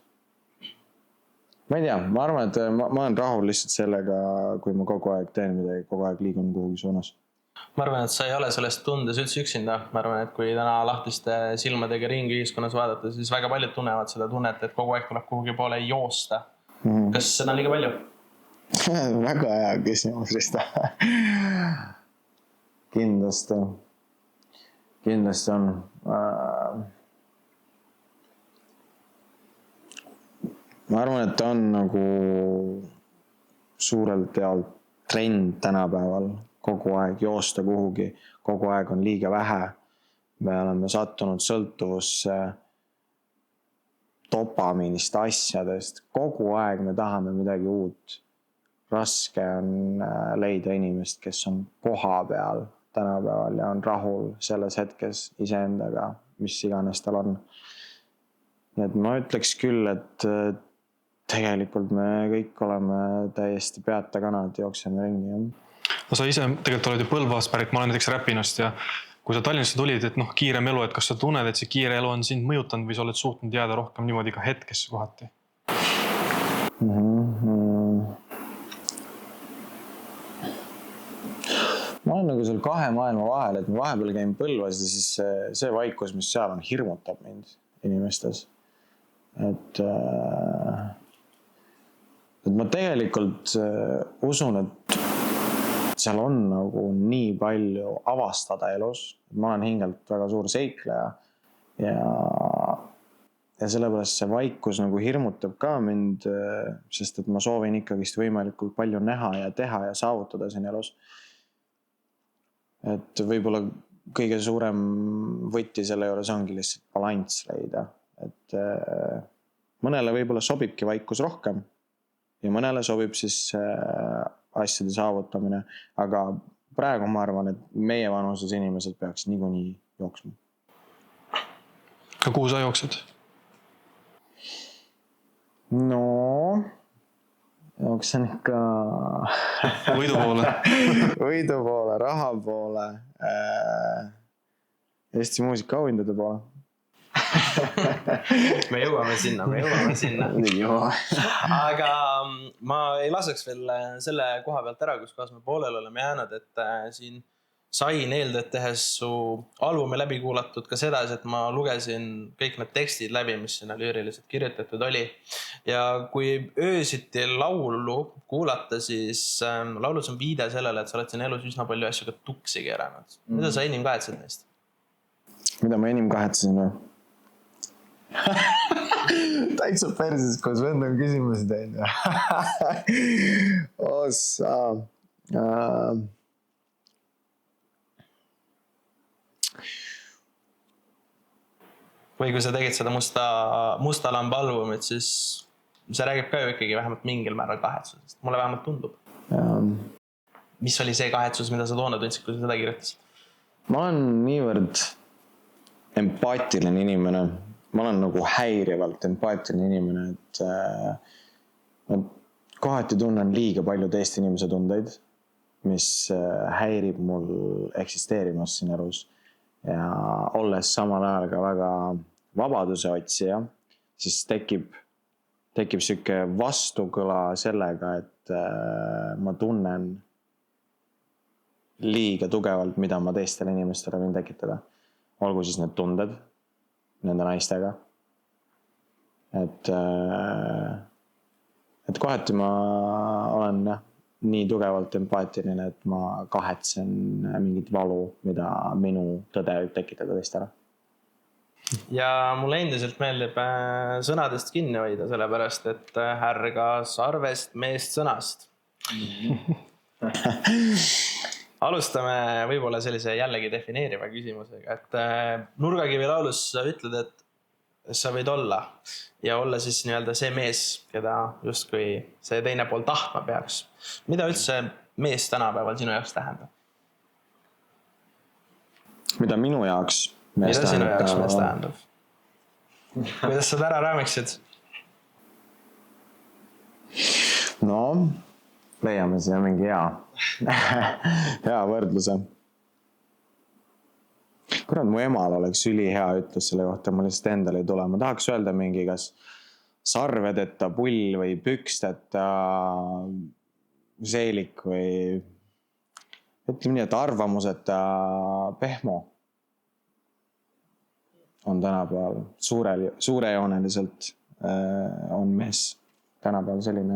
S4: Ma ei tea, ma arvan, et ma olen rahul lihtsalt sellega, kui ma kogu aeg teen midagi, kogu aeg liigun kuhugi suunas.
S3: Ma arvan, et sa ei ole sellest tundes üldse üksinda. Ma arvan, et kui täna lahtiste silmadega ringi ühiskonnas vaadata, siis väga paljud tunnevad seda tunnet, et kogu aeg tuleb kuhugi poole joosta. Kas seda on liiga palju?
S4: Väga hea küsimus, Rista. Kindlasti on. Ma arvan, et ta on nagu suurelt jaolt trend tänapäeval. Kogu aeg joosta kuhugi, kogu aeg on liiga vähe. Me oleme sattunud sõltuvusse dopamiinist asjadest. Kogu aeg me tahame midagi uut. Raske on leida inimest, kes on koha peal tänapäeval ja on rahul selles hetkes iseendaga, mis iganes tal on. Nii et ma ütleks küll, et tegelikult me kõik oleme täiesti peata kanad, jookseme ringi.
S2: No sa ise tegelikult oled ju Põlvast pärit, ma olen näiteks Räpinast ja kui sa Tallinnasse tulid, et kiirem elu, et kas sa tunned, et see kiire elu on sind mõjutanud või sa oled suutnud jääda rohkem niimoodi ka hetkesse kohati?
S4: Ma olen nagu seal kahe maailma vahel, et ma vahepeal käin Põlvas ja siis see vaikus, mis seal on, hirmutab mind inimestes. Et ma tegelikult usun, et seal on nagu nii palju avastada elus. Ma olen hingelt väga suur seikleja ja sellepärast see vaikus nagu hirmutab ka mind, sest et ma soovin ikkagist võimalikult palju näha ja teha ja saavutada siin elus. Et võib-olla kõige suurem võti selle juures ongi lihtsalt balanss leida. Et mõnele võib-olla sobibki vaikus rohkem ja mõnele sobib siis asjade saavutamine, aga praegu ma arvan, et meie vanuses inimesed peaks niikuinii jooksma.
S2: Ka kuhu sa jooksed?
S4: No, jooksen ikka
S2: võidu poole.
S4: Võidu poole, raha poole, Eesti muusikaauhindade poole.
S3: Me jõuame sinna. Aga ma ei laseks veel selle koha pealt ära, kus kohas me poolel oleme jäänud, et siin sain eeltööd tehes su albumi läbi kuulatud ka sedasi, et ma lugesin kõik need tekstid läbi, mis sinna lüüriliselt kirjutatud oli. Ja kui öösiti laulu kuulata, siis laulus on viide sellele, et sa oled siin elus üsna palju asju ka tuksi keeranud. Mida sa enim kahetsed neist?
S4: Mida ma enim kahetsesin või? täitsa perses, kus vend on küsimusi teinud. Ossa.
S3: Või kui sa tegid seda musta lamba albumit, siis see räägib ka ju ikkagi vähemalt mingil määral kahetsusest. Mulle vähemalt tundub. Mis oli see kahetsus, mida sa toona tundsid, kui sa seda kirjutasid?
S4: Ma olen niivõrd empaatiline inimene. Ma olen nagu häirivalt empaatiline inimene, et ma kohati tunnen liiga palju teiste inimese tundeid, mis häirib mul eksisteerimast siin elus. Ja olles samal ajal ka väga vabaduse otsija, siis tekib siuke vastukõla sellega, et ma tunnen liiga tugevalt, mida ma teistele inimestele võin tekitada. Olgu siis need tunded nende naistega. Et kohati ma olen nii tugevalt empaatiline, et ma kahetsen mingit valu, mida minu tõde võib tekitada teistele.
S3: Ja mulle endiselt meeldib sõnadest kinni hoida, sellepärast, et härga sarvest meest sõnast. Alustame võib-olla sellise jällegi defineeriva küsimusega, et Nurgakivi laulus sa ütled, et sa võid olla ja olla siis nii-öelda see mees, keda justkui see teine pool tahtma peaks. Mida üldse mees tänapäeval sinu jaoks tähendab?
S4: Mida minu jaoks mees
S3: tähendab? Mida sinu jaoks mees tähendab? Kuidas sa ära räämiksid?
S4: No, leiame siia mingi hea võrdluse. Kurat, mu emal oleks ülihea ütlus selle kohta, ma lihtsalt endale ei tule. Ma tahaks öelda mingi kas sarvedeta pull või püksteta seelik või ütleme nii, et arvamuseta pehmo on tänapäeval suurejooneliselt on mees tänapäeval selline.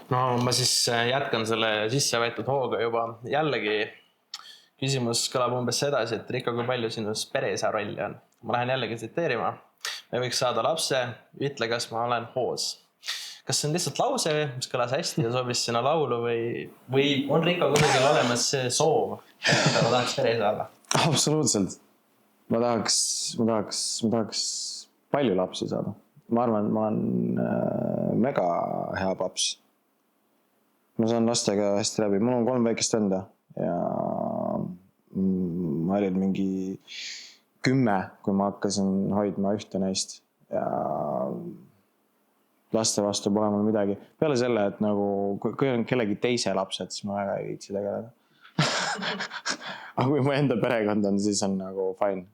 S3: No ma siis jätkan selle sisse võetud hooga juba. Jällegi küsimus kõlab umbes sedasi, et Rico, kui palju sinus peresa rolli on? Ma lähen jällegi tsiteerima. Me võiks saada lapse, ütle, kas ma olen hoos. Kas see on lihtsalt lause, mis kõlas hästi ja sobis sinna laulu või on Rico kusagil olemas see soov, et ma tahaks peresa olla?
S4: Absoluutselt. Ma tahaks palju lapsi saada. Ma arvan, et ma olen mega hea paps. Ma saan lastega hästi läbi. Mul on 3 väikest venda ja ma olin mingi 10, kui ma hakkasin hoidma ühte neist ja laste vastu pole mul midagi. Peale selle, et nagu kui on kellegi teise lapsed, siis ma väga ei viitsi tegeleda. Aga kui mu enda perekond on, siis on nagu fine.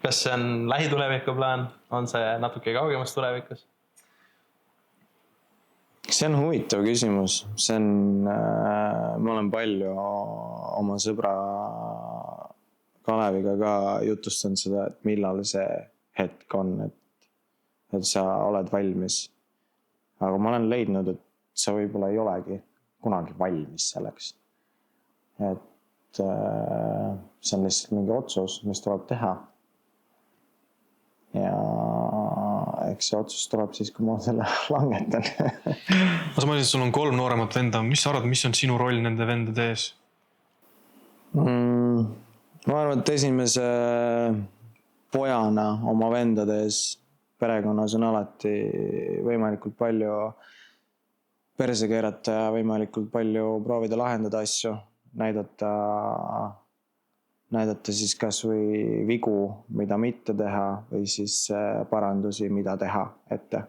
S3: Kas see on lähituleviku plaan? On see natuke kaugemas tulevikus?
S4: See on huvitav küsimus. Ma olen palju oma sõbra Kaleviga ka jutustanud seda, et millal see hetk on, et sa oled valmis. Aga ma olen leidnud, et sa võib-olla ei olegi kunagi valmis selleks. Et see on lihtsalt mingi otsus, mis tuleb teha. Ja eks see otsus tuleb siis, kui ma selle langetan.
S2: Sa mõtlesid, et sul on 3 nooremat venda. Mis sa arvad, mis on sinu roll nende vendade ees?
S4: Ma arvan, et esimese pojana oma vendade ees perekonnas on alati võimalikult palju perse keerata ja võimalikult palju proovida lahendada asju, näidata siis kas või vigu, mida mitte teha või siis parandusi, mida teha ette.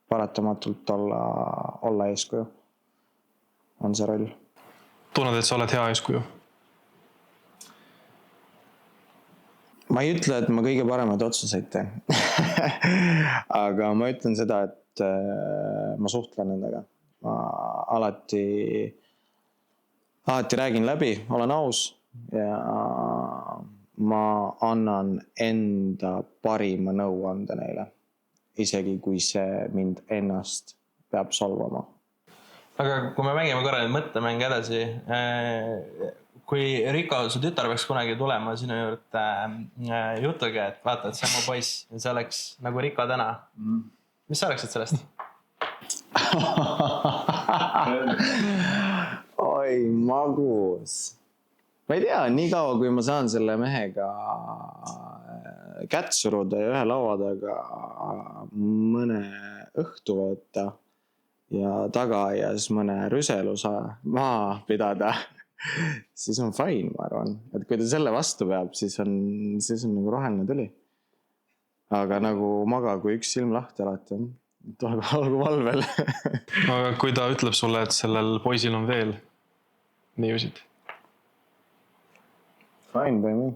S4: Paratamatult olla eeskuju on see roll.
S2: Tunned, et sa oled hea eeskuju?
S4: Ma ei ütle, et ma kõige paremaid otsuseid teen. Aga ma ütlen seda, et ma suhtlen nendega. Ma alati räägin läbi, olen aus ja ma annan enda parima nõuande neile. Isegi kui see mind ennast peab solvama.
S3: Aga kui me mängime korra nüüd mõttemänge edasi, kui Rico, su tütar peaks kunagi tulema sinu juurde jutuga, et vaata, et see on mu poiss ja see oleks nagu Rico täna. Mis sa oleksid sellest?
S4: Oi, magus. Ma ei tea, nii kaua, kui ma saan selle mehega kätt suruda ja ühe laua taga mõne õhtu võtta ja tagaaias mõne rüselusa maha pidada, siis on fine, ma arvan. Et kui ta selle vastu peab, siis on nagu roheline tuli. Aga nagu maga, kui üks silm lahti alati on. Olgu valvel.
S2: Aga kui ta ütleb sulle, et sellel poisil on veel niiusid?
S4: Fine by me.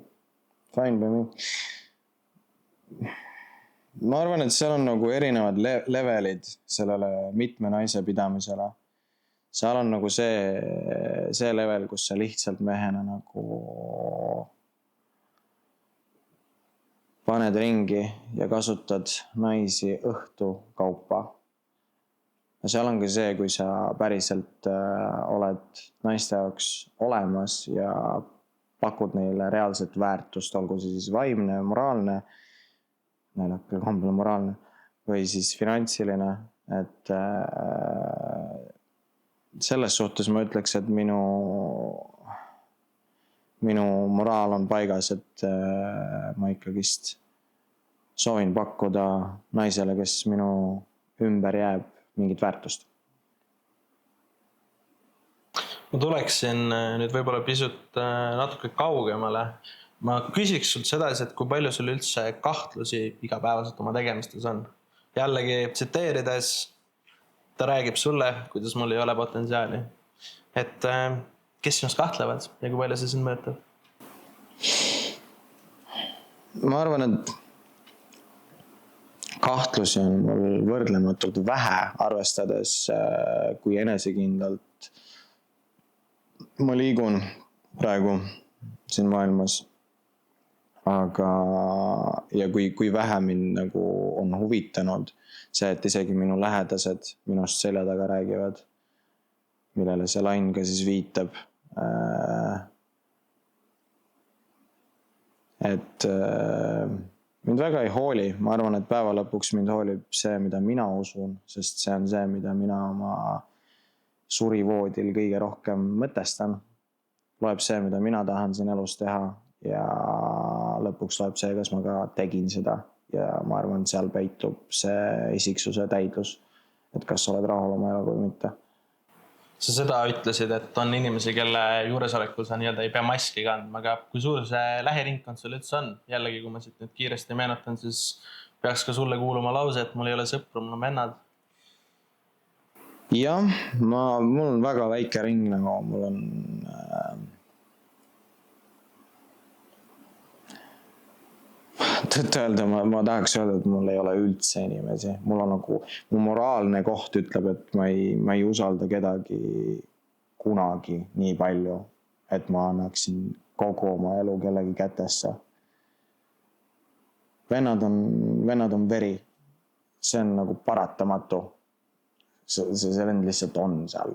S4: Fine by me. Ma arvan, et seal on nagu erinevad levelid sellele mitme naise pidamisele. Seal on nagu see level, kus sa lihtsalt mehena nagu paned ringi ja kasutad naisi õhtu kaupa. Ja seal on ka see, kui sa päriselt oled naiste jaoks olemas ja pakud neile reaalset väärtust, olgu see siis vaimne, moraalne, neil on küll kombel moraalne, või siis finantsiline, et selles suhtes ma ütleks, et minu moraal on paigas, et ma ikkagist soovin pakkuda naisele, kes minu ümber jääb, mingit väärtust.
S3: Ma tuleksin nüüd võib-olla pisut natuke kaugemale. Ma küsiks sult sedasi, et kui palju sul üldse kahtlusi igapäevaselt oma tegemistes on. Jällegi tsiteerides, ta räägib sulle, kuidas mul ei ole potentsiaali. Et kes sinust kahtlevad ja kui palju see sind mõjutab?
S4: Ma arvan, et kahtlusi on mul võrdlematult vähe, arvestades kui enesekindlalt ma liigun praegu siin maailmas. Aga ja kui vähe mind nagu on huvitanud see, et isegi minu lähedased minust selja taga räägivad, millele see lain ka siis viitab. Et mind väga ei hooli. Ma arvan, et päeva lõpuks mind hoolib see, mida mina usun, sest see on see, mida mina oma surivoodil kõige rohkem mõtestan. Loeb see, mida mina tahan siin elus teha ja lõpuks loeb see, kas ma ka tegin seda. Ja ma arvan, et seal peitub see isiksuse täidlus, et kas sa oled rahul oma eluga või mitte.
S3: Sa seda ütlesid, et on inimesi, kelle juuresolekul sa nii-öelda ei pea maski kandma, aga kui suur see lähiringkond sul üldse on? Jällegi, kui ma siit nüüd kiiresti meenutan, siis peaks ka sulle kuuluma lause, et mul ei ole sõpru, mul on vennad.
S4: Jah, mul on väga väike ring, nagu mul on tõtt-öelda, ma tahaks öelda, et mul ei ole üldse inimesi. Mul on nagu, mu moraalne koht ütleb, et ma ei usalda kedagi kunagi nii palju, et ma annaksin kogu oma elu kellegi kätesse. Vennad on veri. See on nagu paratamatu. See vend lihtsalt on seal.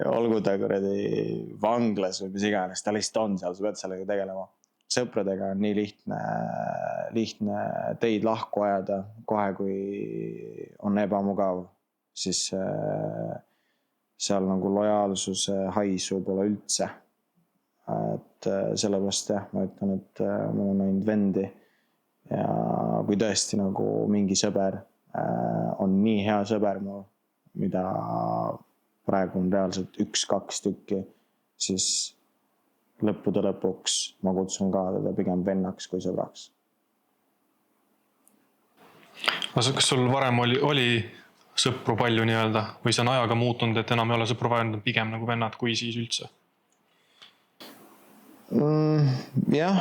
S4: Olgu ta kuradi vanglas või mis iganes, ta lihtsalt on seal, sa pead sellega tegelema. Sõpradega on nii lihtne teid lahku ajada, kohe kui on ebamugav, siis seal nagu lojaalsuse haisu pole üldse. Et sellepärast ma ütlen, et mul on ainult vendi ja kui tõesti nagu mingi sõber on nii hea sõber mul, mida praegu on reaalselt 1-2 tükki, siis lõppude lõpuks ma kutsun ka teda pigem vennaks kui sõbraks.
S2: Kas sul varem oli sõpru palju nii-öelda või see on ajaga muutunud, et enam ei ole sõpru vaja, pigem nagu vennad kui siis üldse? Jah,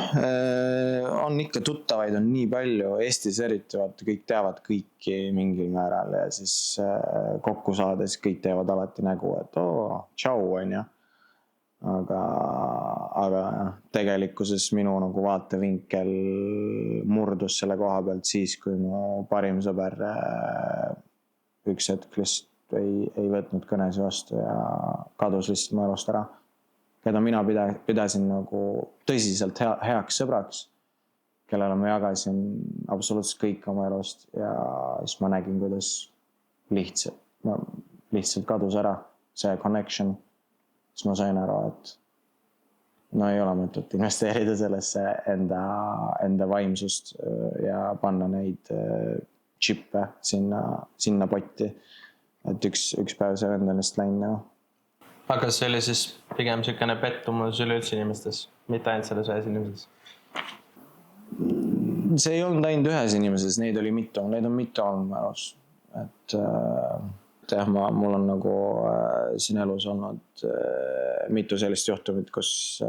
S2: on ikka tuttavaid on nii palju, Eestis eriti kõik teavad kõiki mingil määral ja siis kokku saades kõik teevad alati nägu, et tšau on ja. Aga tegelikkuses minu nagu vaatevinkel murdus selle koha pealt siis, kui mu parim sõber üks hetk
S4: ei võtnud kõnesi vastu ja kadus lihtsalt mu elust ära. Keda mina pidasin nagu tõsiselt heaks sõbraks, kellele ma jagasin absoluutselt kõik oma elust ja siis ma nägin, kuidas lihtsalt kadus ära see connection. Siis ma sain aru, et no ei ole mõtet investeerida sellesse enda vaimsust ja panna neid chippe sinna potti. Et üks päev see vend on lihtsalt läinud.
S3: Aga see oli siis pigem selline pettumus üleüldse inimestes, mitte ainult selles ühes inimeses?
S4: See ei olnud ainult ühes inimeses, neid on mitu olnud märus. Et jah, mul on nagu siin elus olnud mitu sellist juhtumit, kus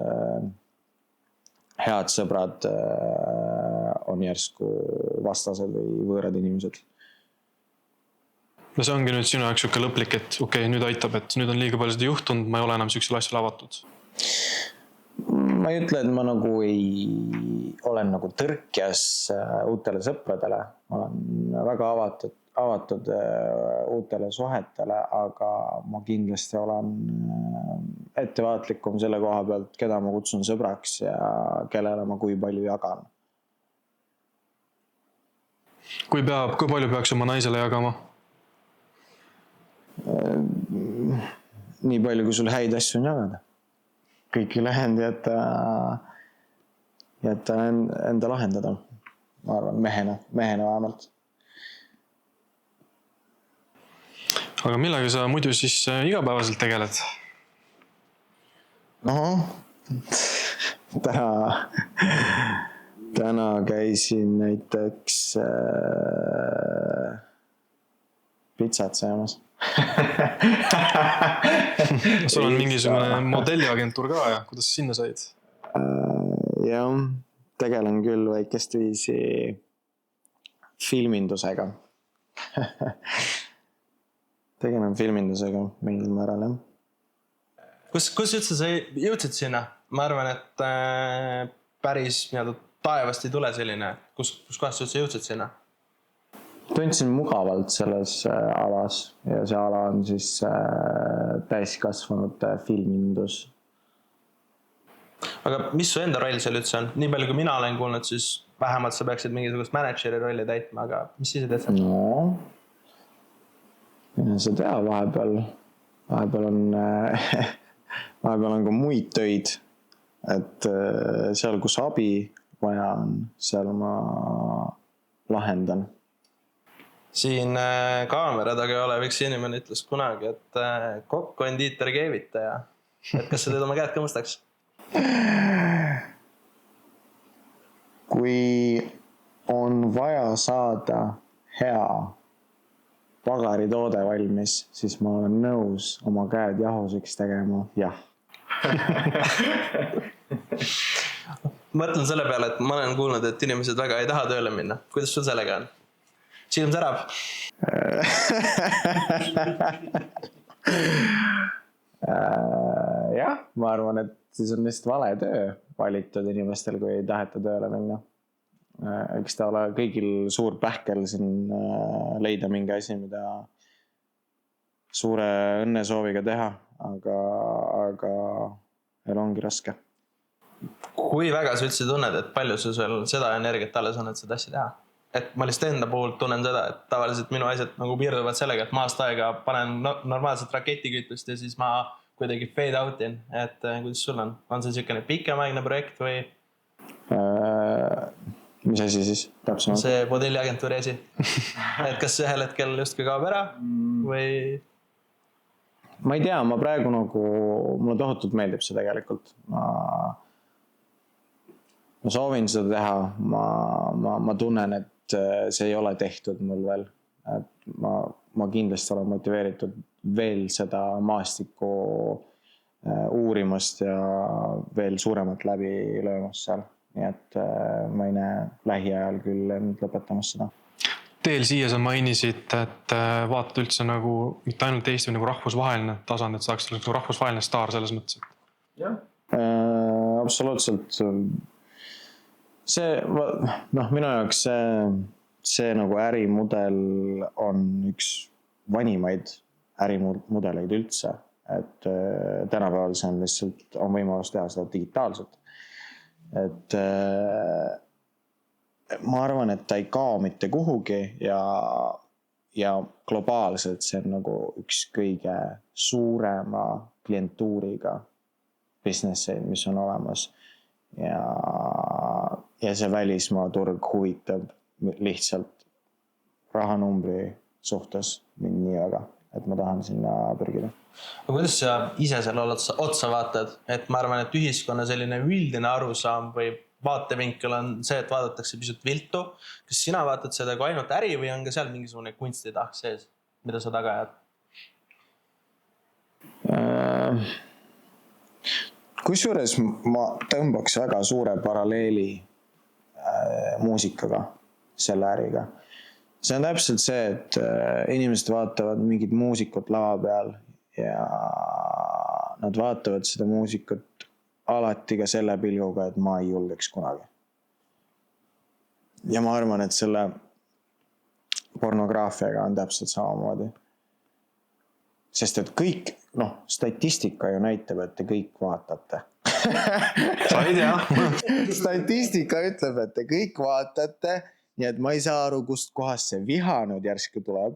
S4: head sõbrad on järsku vastased või võõrad inimesed.
S2: No see ongi nüüd sinu jaoks siuke lõplik, et okei, nüüd aitab, et nüüd on liiga palju seda juhtunud, ma ei ole enam siuksel asjal avatud.
S4: Ma ei ütle, et ma nagu olen nagu tõrkjas uutele sõpradele. Ma olen väga avatud uutele suhetele, aga ma kindlasti olen ettevaatlikum selle koha pealt, keda ma kutsun sõbraks ja kellele ma kui palju jagan.
S2: Kui palju peaks oma naisele jagama?
S4: Nii palju, kui sul häid asju on jagada. Kõik ülejäänud jätta enda lahendada. Ma arvan, mehena vähemalt.
S2: Aga millega sa muidu siis igapäevaselt tegeled?
S4: Täna käisin näiteks pitsat söömas.
S2: Sul on mingisugune modelliagentuur ka ja kuidas sa sinna said?
S4: Jah, tegelen küll väikest viisi filmindusega. Tegelen filmindusega mingil määral, jah.
S3: Kus üldse sa jõudsid sinna? Ma arvan, et päris taevast ei tule selline. Kus kohast sa üldse jõudsid sinna?
S4: Tundsin mugavalt selles alas ja see ala on siis täiskasvanute filmindus.
S3: Aga mis su enda roll seal üldse on? Nii palju kui mina olen kuulnud, siis vähemalt sa peaksid mingisugust manageri rolli täitma, aga mis siis teed seal?
S4: No, mina sa tea, vahepeal on ka muid töid, et seal, kus abi vaja on, seal ma lahendan.
S3: Siin kaamera taga olev üks inimene ütles kunagi, et kokk on Dieter keevitaja. Et kas sa teed oma käed ka mustaks?
S4: Kui on vaja saada hea pagaritoode valmis, siis ma olen nõus oma käed jahuseks tegema, jah.
S3: Mõtlen selle peale, et ma olen kuulnud, et inimesed väga ei taha tööle minna. Kuidas sul sellega on? Silm särab?
S4: Jah, ma arvan, et siis on lihtsalt vale töö valitud inimestel, kui ei taheta tööle minna. Eks ta ole kõigil suur pähkel siin leida mingi asi, mida suure õnnesooviga teha, aga elu ongi raske.
S3: Kui väga sa üldse tunned, et palju sul seda energiat alles on, et seda asja teha? Et ma lihtsalt enda puhul tunnen seda, et tavaliselt minu asjad nagu piirduvad sellega, et maast aega panen normaalselt raketikütust ja siis ma kuidagi fade outin. Et kuidas sul on? On see selline pikemaegne projekt või?
S4: Mis asi siis? Täpsemalt?
S3: See modelliagentuuri asi. Et kas ühel hetkel justkui kaob ära või?
S4: Ma ei tea, ma praegu nagu, mulle tohutult meeldib see tegelikult. Ma soovin seda teha, ma tunnen, et see ei ole tehtud mul veel. Et ma kindlasti olen motiveeritud veel seda maastikku uurimast ja veel suuremat läbi löömast seal. Nii et ma ei näe lähiajal küll end lõpetamas seda.
S2: Teel siia sa mainisid, et vaatad üldse nagu mitte ainult Eesti või nagu rahvusvaheline tasand, et saaks nagu rahvusvaheline staar selles mõttes.
S3: Jah.
S4: Absoluutselt. See, minu jaoks see nagu ärimudel on üks vanimaid ärimudeleid üldse, et tänapäeval see on lihtsalt, on võimalus teha seda digitaalselt. Et ma arvan, et ta ei kao mitte kuhugi ja globaalselt see on nagu üks kõige suurema klientuuriga businesseid, mis on olemas. Ja see välismaa turg huvitab lihtsalt rahanumbri suhtes mind nii väga, et ma tahan sinna pürgida.
S3: Aga kuidas sa ise selle otsa vaatad? Et ma arvan, et ühiskonna selline üldine arusaam või vaatevinkel on see, et vaadatakse pisut viltu. Kas sina vaatad seda kui ainult äri või on ka seal mingisugune kunstitahk sees, mida sa taga ajad?
S4: Kusjuures ma tõmbaks väga suure paralleeli muusikaga, selle äriga. See on täpselt see, et inimesed vaatavad mingid muusikut lava peal ja nad vaatavad seda muusikut alati ka selle pilguga, et ma ei julgeks kunagi. Ja ma arvan, et selle pornograafiaga on täpselt samamoodi. Sest et kõik, statistika ju näitab, et te kõik vaatate.
S2: Sa ei tea.
S4: Statistika ütleb, et te kõik vaatate, nii et ma ei saa aru, kust kohast see viha nüüd järsku tuleb.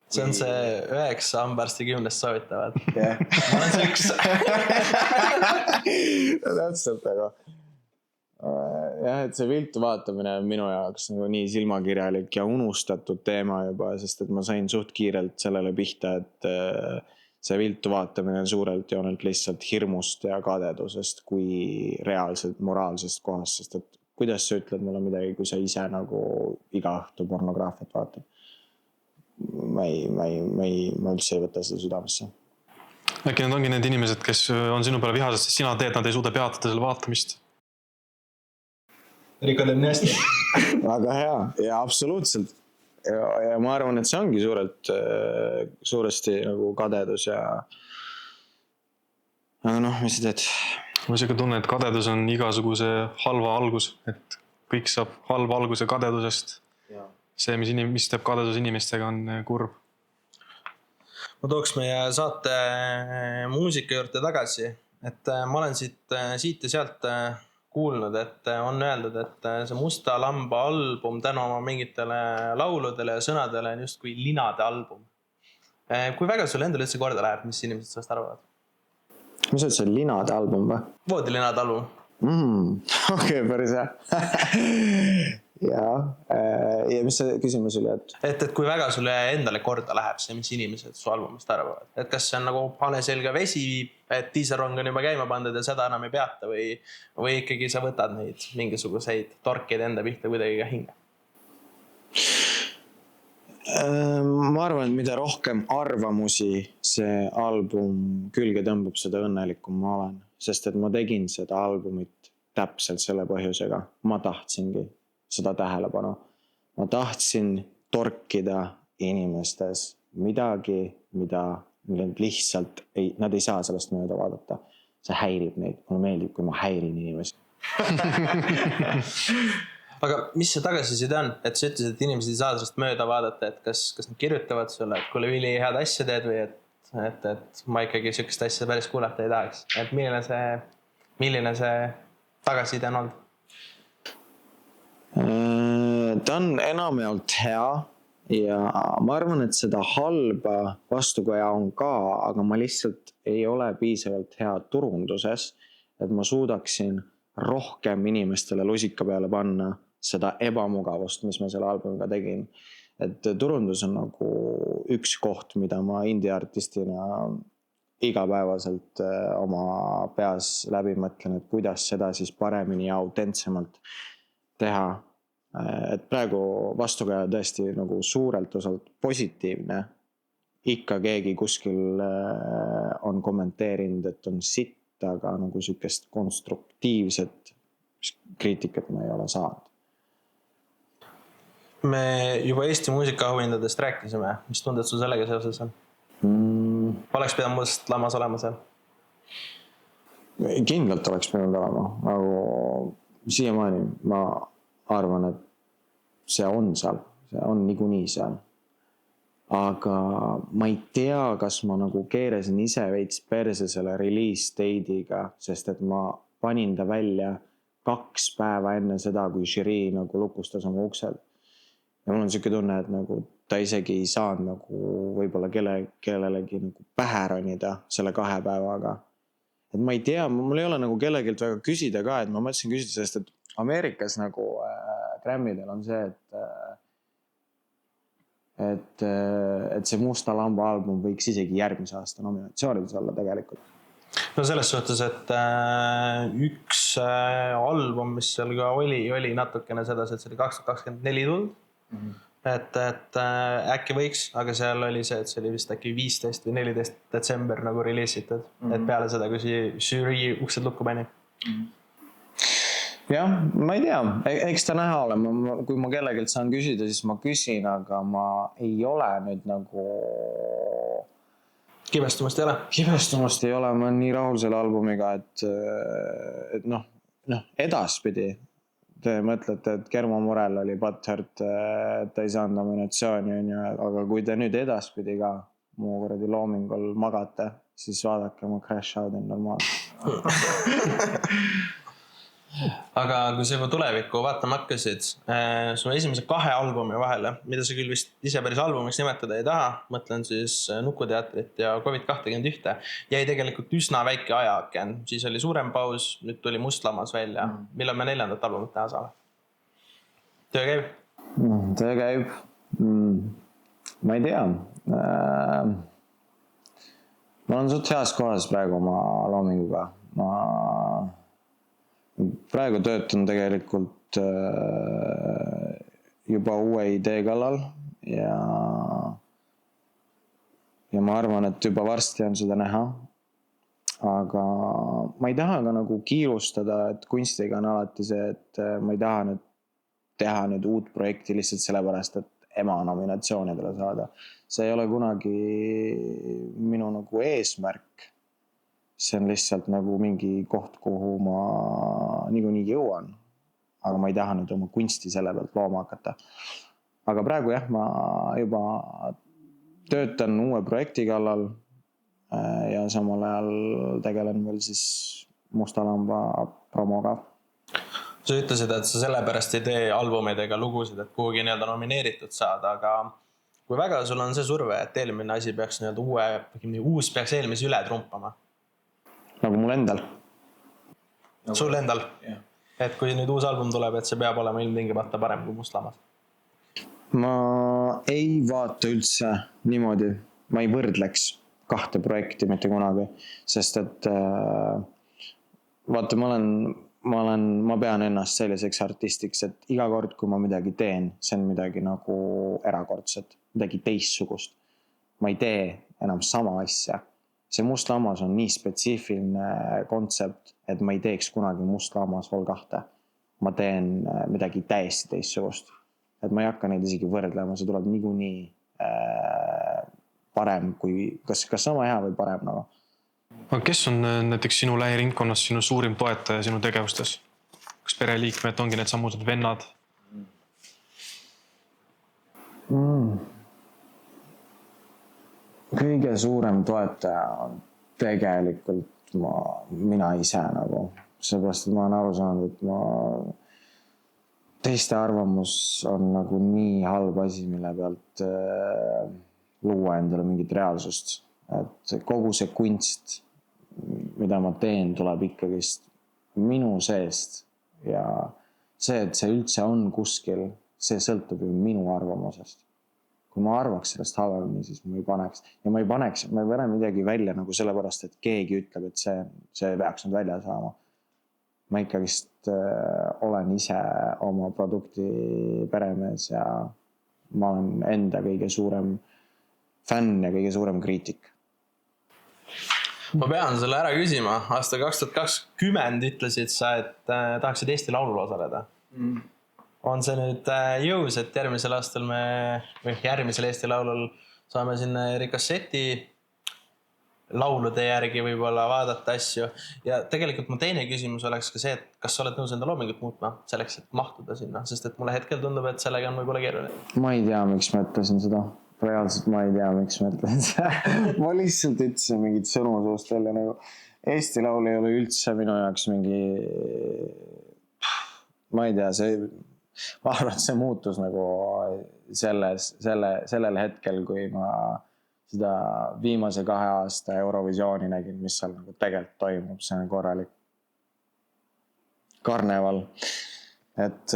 S3: See on see 9 hambaarsti 10 soovitavad.
S4: Yeah.
S3: Ma olen see 1.
S4: Täpselt, aga jah, et see viltu vaatamine on minu jaoks nagu nii silmakirjalik ja unustatud teema juba, sest et ma sain suht kiirelt sellele pihta, et see viltu vaatamine on suurelt joonelt lihtsalt hirmust ja kadedusest kui reaalselt moraalsest kohast, sest et kuidas sa ütled mulle midagi, kui sa ise nagu iga õhtu pornograafiat vaatad? Ma üldse ei võta seda südamesse.
S2: Äkki need ongi need inimesed, kes on sinu peale vihased, sest sina teed, nad ei suuda peatada selle vaatamist.
S3: Riko teeb nii hästi.
S4: Väga hea ja absoluutselt. Ja ma arvan, et see ongi suuresti nagu kadedus ja aga mis sa teed?
S2: Ma isegi tunnen, et kadedus on igasuguse halva algus, et kõik saab halva alguse kadedusest. Ja. See, mis teeb kadedus inimestega, on kurb.
S3: Ma tooks meie saate muusika juurde tagasi, et ma olen siit ja sealt kuulnud, et on öeldud, et see Musta Lamba album tänu oma mingitele lauludele ja sõnadele on just kui linade album. Kui väga sulle endale üldse korda läheb, mis inimesed sellest arvavad?
S4: Mis on see linade album või?
S3: Voodilinade album.
S4: Okei, päris hea. Ja mis see küsimus oli?
S3: Et kui väga sulle endale korda läheb see, mis inimesed su albumist arvavad? Et kas see on nagu pane selga vesi, et diiselrong on juba käima pandud ja seda enam ei peata või ikkagi sa võtad neid mingisuguseid torkeid enda pihta kuidagi ka hinge?
S4: Ma arvan, et mida rohkem arvamusi see album külge tõmbab, seda õnnelikum ma olen. Sest et ma tegin seda albumit täpselt selle põhjusega. Ma tahtsingi seda tähelepanu. Ma tahtsin torkida inimestes midagi, mida lihtsalt nad ei saa sellest mööda vaadata. See häirib neid. Mulle meeldib, kui ma häirin inimesi.
S3: Aga mis see tagasiside on? Et sa ütlesid, et inimesed ei saa sellest mööda vaadata, et kas nad kirjutavad sulle, et kuule üli head asja teed või et ma ikkagi sükest asja päris kuulata ei tahaks. Et milline see tagasiside on olnud?
S4: Ta on enamjaolt hea ja ma arvan, et seda halba vastukoja on ka, aga ma lihtsalt ei ole piisavalt hea turunduses, et ma suudaksin rohkem inimestele lusika peale panna seda ebamugavust, mis ma selle albumiga tegin. Et turundus on nagu üks koht, mida ma indie-artistina igapäevaselt oma peas läbi mõtlen, et kuidas seda siis paremini ja autentsemalt teha. Et praegu vastukaja tõesti nagu suurelt osalt positiivne. Ikka keegi kuskil on kommenteerinud, et on sitt, aga nagu sükest konstruktiivset kriitikat ma ei ole saanud.
S3: Me juba Eesti muusikaauhindadest rääkisime. Mis tunded sul sellega seoses on? Oleks pidanud Must Lammas olema seal?
S4: Kindlalt oleks pidanud olema. Nagu siiamaani ma arvan, et see on seal. See on niikuinii seal. aga ma ei tea, kas ma nagu keerasin ise veits perse selle release date'iga, sest et ma panin ta välja 2 päeva enne seda, kui žürii nagu lukustas oma uksed. Ja mul on siuke tunne, et nagu ta isegi ei saanud nagu võib-olla kellelegi nagu pähe ronida selle 2 päevaga. Et ma ei tea, mul ei ole nagu kellegilt väga küsida ka, et ma mõtlesin küsida, sest et Ameerikas nagu Grammydel on see, et see Musta Lamba album võiks isegi järgmise aasta nominatsioonides olla tegelikult.
S3: No selles suhtes, et üks album, mis seal ka oli natukene sedasi, et see oli 2024 tuld. Et äkki võiks, aga seal oli see, et see oli vist äkki 15 või 14 detsember nagu releasitud. Et peale seda, kui žürii uksed lukku pani.
S4: Jah, ma ei tea, eks ta näha ole, kui ma kellegilt saan küsida, siis ma küsin, aga ma ei ole nüüd nagu...
S3: Kibestumast ei ole?
S4: Kibestumast ei ole, ma olen nii rahul selle albumiga, et noh, edaspidi te mõtlete, et Germo Murel oli Butthurt, ta ei saanud nominatsiooni, aga kui te nüüd edaspidi ka mu kuradi loomingul magate, siis vaadake, ma crash out normaalselt.
S3: Aga kui sa juba tulevikku vaatama hakkasid, su esimese 2 albumi vahele, mida sa küll vist ise päris albumiks nimetada ei taha, mõtlen siis Nukuteatrit ja COVID-21, jäi tegelikult üsna väike ajaaken. Siis oli suurem paus, nüüd tuli Mustlammas välja. Millal me 4. albumit näha saame? Töö käib?
S4: Töö käib. Ma ei tea. Ma olen suht heas kohas praegu oma loominguga. Praegu töötan tegelikult juba uue idee kallal ja ma arvan, et juba varsti on seda näha. Aga ma ei taha ka nagu kiirustada, et kunstiga on alati see, et ma ei taha nüüd teha nüüd uut projekti lihtsalt sellepärast, et ema nominatsioonidele saada. See ei ole kunagi minu nagu eesmärk. See on lihtsalt nagu mingi koht, kuhu ma niikuinii jõuan. Aga ma ei taha nüüd oma kunsti selle pealt looma hakata. Aga praegu jah, ma juba töötan uue projekti kallal ja samal ajal tegelen veel siis Musta Lamba promoga.
S3: Sa ütlesid, et sa sellepärast ei tee albumid ega lugusid, et kuhugi nii-öelda nomineeritud saada, aga kui väga sul on see surve, et eelmine asi peaks nii-öelda uus peaks eelmise üle trumpama?
S4: Nagu mul endal.
S3: Sul endal?
S4: Yeah.
S3: Et kui nüüd uus album tuleb, et see peab olema ilmtingimata parem kui Mustlammas?
S4: Ma ei vaata üldse niimoodi. Ma ei võrdleks 2 projekti mitte kunagi, sest et vaata, ma pean ennast selliseks artistiks, et iga kord, kui ma midagi teen, see on midagi nagu erakordset, midagi teistsugust. Ma ei tee enam sama asja. See Mustlammas on nii spetsiifiline kontsept, et ma ei teeks kunagi Mustlammas vol 2. Ma teen midagi täiesti teistsugust. Et ma ei hakka neid isegi võrdlema, see tuleb niikuinii parem kui, kas sama hea või parem nagu.
S2: Aga kes on näiteks sinu lähiringkonnas sinu suurim toetaja sinu tegevustes? Kas pereliikmed ongi need samused vennad?
S4: Kõige suurem toetaja on tegelikult mina ise nagu. Seepärast, et ma olen aru saanud, et teiste arvamus on nagu nii halb asi, mille pealt luua endale mingit reaalsust. Et kogu see kunst, mida ma teen, tuleb ikkagist minu seest. Ja see, et see üldse on kuskil, see sõltub ju minu arvamusest. Kui ma arvaks sellest halvemini, siis ma ei paneks. Ja ma ei pane midagi välja nagu sellepärast, et keegi ütleb, et see peaks nüüd välja saama. Ma ikkagist olen ise oma produkti peremees ja ma olen enda kõige suurem fänn ja kõige suurem kriitik.
S3: Ma pean selle ära küsima. Aasta 2020 ütlesid sa, et tahaksid Eesti Laulul osaleda. On see nüüd jõus, et järgmisel Eesti Laulul saame sinna Ricossetti laulude järgi võib-olla vaadata asju. Ja tegelikult mu teine küsimus oleks ka see, et kas sa oled nõus enda loomingut muutma selleks, et mahtuda sinna, sest et mulle hetkel tundub, et sellega on võib-olla keeruline.
S4: Ma ei tea, miks ma ütlesin seda. reaalselt ma ei tea, miks ma ütlen seda. Ma lihtsalt ütlesin mingid sõnu suust välja nagu Eesti Laul ei ole üldse minu jaoks mingi, ma ei tea, ma arvan, et see muutus nagu sellel hetkel, kui ma seda viimase 2 aasta Eurovisiooni nägin, mis seal nagu tegelikult toimub, see on korralik karneval. Et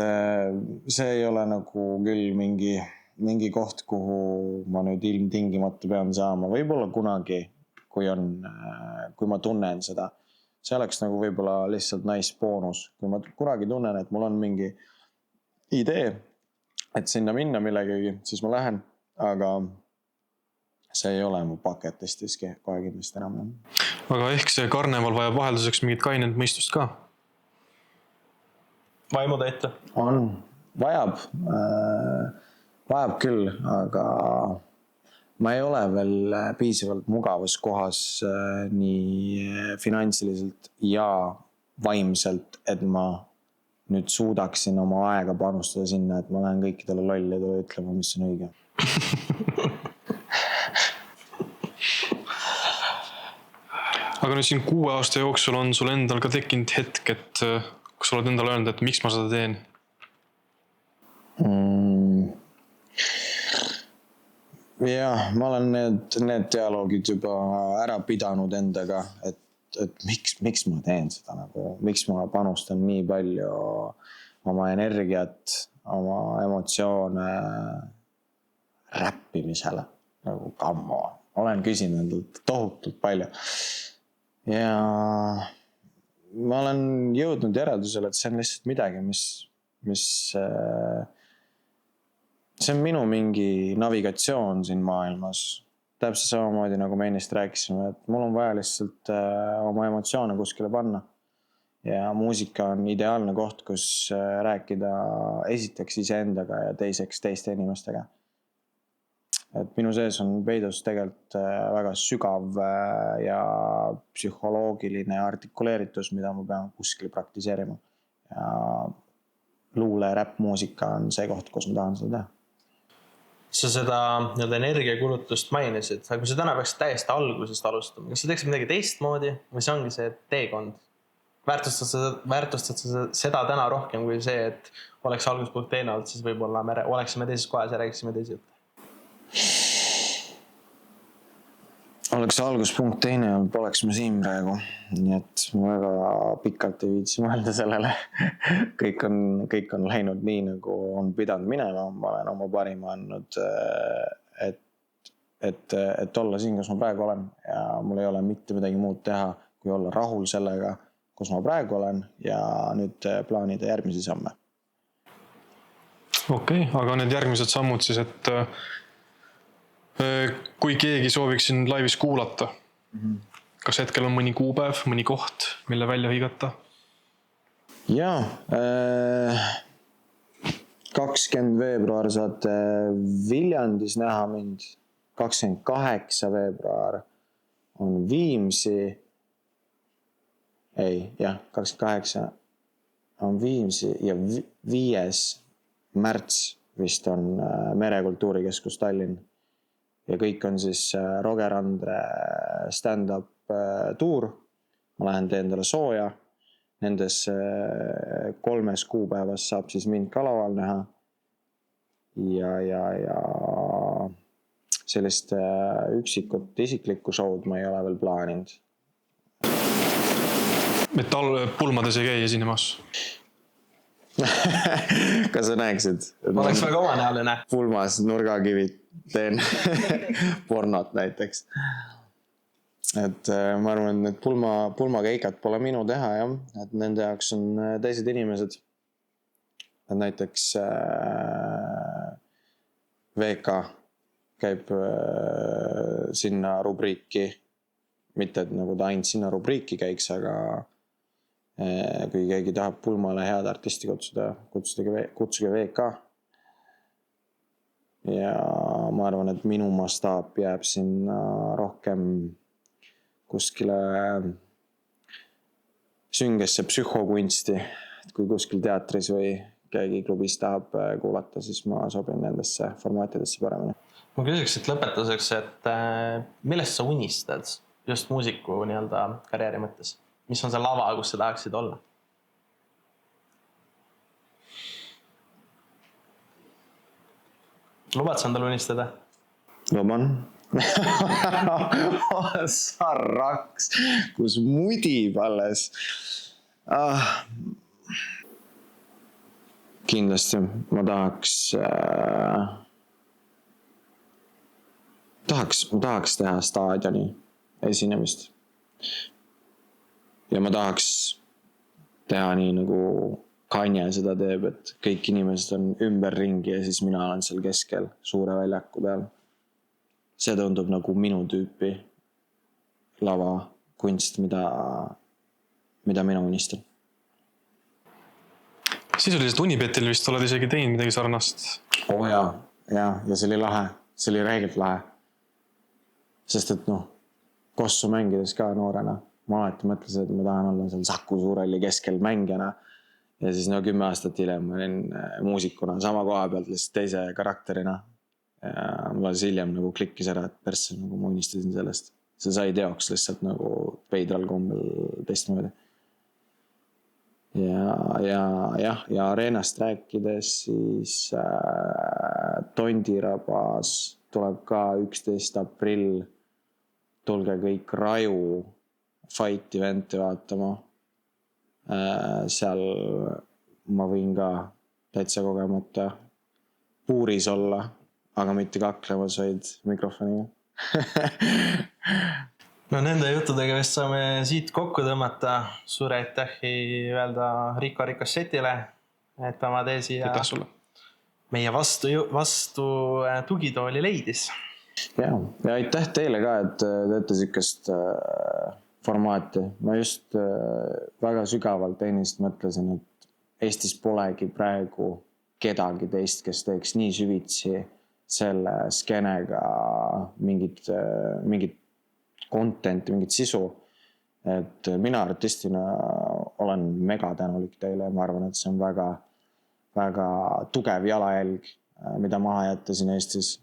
S4: see ei ole nagu küll mingi koht, kuhu ma nüüd ilmtingimata pean saama. Võib-olla kunagi, kui ma tunnen seda. See oleks nagu võib-olla lihtsalt nice boonus. Kui ma kunagi tunnen, et mul on mingi idee, et sinna minna millegagi, siis ma lähen. Aga see ei ole mu paketistis kohe kindlasti enam.
S2: Aga ehk see karneval vajab vahelduseks mingit kainet mõistust ka?
S3: Vaimutäitu?
S4: On, vajab küll, aga ma ei ole veel piisavalt mugavas kohas nii finantsiliselt ja vaimselt, et ma nüüd suudaksin oma aega panustada sinna, et ma lähen kõikidele lollidele ütlema, mis on õige.
S2: Aga nüüd siin 6 aasta jooksul on sul endal ka tekkinud hetk, et kas sa oled endale öelnud, et miks ma seda teen?
S4: Jah, ma olen need dialoogid juba ära pidanud endaga, et miks ma teen seda nagu, miks ma panustan nii palju oma energiat, oma emotsioone räppimisele, nagu kammo. Olen küsinud endalt tohutult palju. Ja ma olen jõudnud järeldusele, et see on lihtsalt midagi, mis see on minu mingi navigatsioon siin maailmas. Täpselt samamoodi, nagu me ennist rääkisime, et mul on vaja lihtsalt oma emotsioone kuskile panna. Ja muusika on ideaalne koht, kus rääkida esiteks iseendaga ja teiseks teiste inimestega. Et minu sees on peidus tegelikult väga sügav ja psühholoogiline artikuleeritus, mida ma pean kuskil praktiseerima. Ja luule ja räppmuusika on see koht, kus ma tahan seda teha.
S3: Sa seda energiakulutust mainisid, aga kui sa täna peaks täiesti algusest alustama, kas sa teeksid midagi teistmoodi või see ongi see teekond? Väärtustad sa seda täna rohkem kui see, et oleks alguspunkt teine olnud, siis võib-olla me oleksime teises kohas ja räägiksime teisi jutte?
S4: Oleks alguspunkt teine olnud, poleks me siin praegu. Nii et ma väga pikalt ei viitsi mõelda sellele. Kõik on läinud nii, nagu on pidanud minema. Ma olen oma parima andnud, et olla siin, kus ma praegu olen. Ja mul ei ole mitte midagi muud teha, kui olla rahul sellega, kus ma praegu olen. Ja nüüd plaanida järgmisi samme.
S2: Okei, aga need järgmised sammud siis, et kui keegi sooviks sind laivis kuulata, kas hetkel on mõni kuupäev, mõni koht, mille välja hõigata?
S4: Jaa, 20 veebruar saate Viljandis näha mind, 28 veebruar on Viimsi, 28 on Viimsi ja 5. märts vist on Merekultuurikeskus Tallinn. Ja kõik on siis Roger Andre stand-up tuur. Ma lähen teen endale sooja. Nendes 3 kuupäevas saab siis mind ka laval näha. Ja sellist üksikut isiklikku showd ma ei ole veel plaaninud.
S2: Et pulmades ei käi esinemas?
S4: Kas sa näeksid?
S3: Oleks väga omanäoline.
S4: Pulmas nurgakivid teen pornot näiteks. Et ma arvan, et pulmakeikad pole minu teha, jah. Et nende jaoks on teised inimesed. Et näiteks VK käib sinna rubriiki. Mitte, et nagu ta ainult sinna rubriiki käiks, aga kui keegi tahab pulmale head artisti kutsuge VK. Ja ma arvan, et minu mastaap jääb sinna rohkem kuskile süngesse psühhokunsti. Et kui kuskil teatris või keegi klubis tahab kuulata, siis ma sobin nendesse formaatidesse paremini.
S3: ma küsiks siit lõpetuseks, et millest sa unistad just muusiku nii-öelda karjääri mõttes? Mis on see lava, kus sa tahaksid olla? Lubad sa endale unistada?
S4: Luban. Sa raks, kus mudib alles. Kindlasti ma tahaks teha staadioni esinemist. Ja ma tahaks teha nii nagu Kanye seda teeb, et kõik inimesed on ümberringi ja siis mina olen seal keskel suure väljaku peal. See tundub nagu minu tüüpi lava kunst, mida mina unistan.
S2: Sisuliselt Unibetil vist oled isegi teinud midagi sarnast.
S4: Ja see oli lahe. See oli reegelt lahe. Sest et kossu mängides ka noorena. Ma alati mõtlesin, et ma tahan olla seal Saku Suurhalli keskel mängijana. Ja siis 10 aastat hiljem ma olin muusikuna sama koha pealt lihtsalt teise karakterina. Ja mul hiljem nagu klikkis ära, et persse nagu ma unistasin sellest. See sai teoks lihtsalt nagu veidral kombel teistmoodi. Ja areenast rääkides siis Tondirabas tuleb ka 11. aprill. Tulge kõik Raju fight eventi vaatama. Seal ma võin ka täitsa kogemata puuris olla, aga mitte kaklemas, vaid mikrofoniga.
S3: No nende juttudega vist saame siit kokku tõmmata. Suure aitähi öelda Rico Ricochetile, et ta oma tee siia meie vastu tugitooli leidis.
S4: Ja aitäh teile ka, et teete sükest formaati. Ma just väga sügavalt ennist mõtlesin, et Eestis polegi praegu kedagi teist, kes teeks nii süvitsi selle skeenega mingit contenti, mingit sisu. Et mina artistina olen mega tänulik teile. Ma arvan, et see on väga, väga tugev jalajälg, mida maha jätta siin Eestis.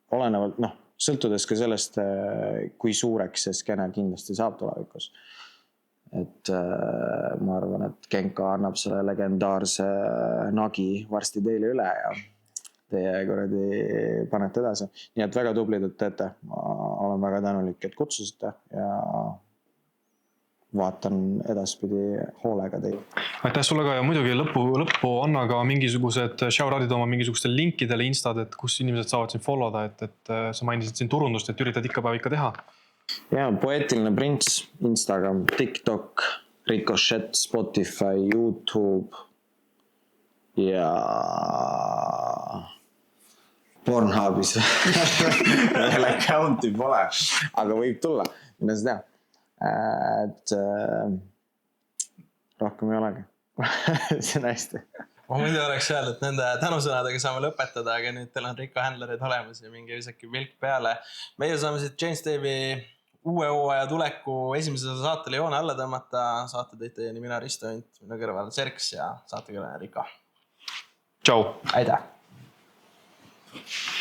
S4: Olenevalt, sõltudes ka sellest, kui suureks see skeene kindlasti saab tulevikus. Et ma arvan, et Genka annab selle legendaarse nagi varsti teile üle ja teie kuradi panete edasi. Nii et väga tublid, et teete. Ma olen väga tänulik, et kutsusite ja vaatan edaspidi hoolega teile.
S2: Aitäh sulle ka ja muidugi lõppu anna ka mingisugused shout-outid oma mingisugustel linkidele Instad, et kus inimesed saavad siin followda, et sa mainisid siin turundust, et üritad ikka teha.
S4: Ja, Poeetiline Prints, Instagram, TikTok, Ricochet, Spotify, YouTube ja Pornhubis. Veel accounti pole, aga võib tulla, mida sa tea. Et rohkem ei olegi. See on hästi.
S3: Ma muidu oleks öelda, et nende tänusõnadega saame lõpetada, aga nüüd teil on Rico Handlerid olemas ja mingi visaki pilk peale. Meie saame siit James Dave'i uue hooaja tuleku esimesele saatele joone alla tõmmata. Saate tõid teieni mina Risto Int, minu kõrval Serks ja saatekülaline Rico.
S2: Tšau!
S3: Aitäh!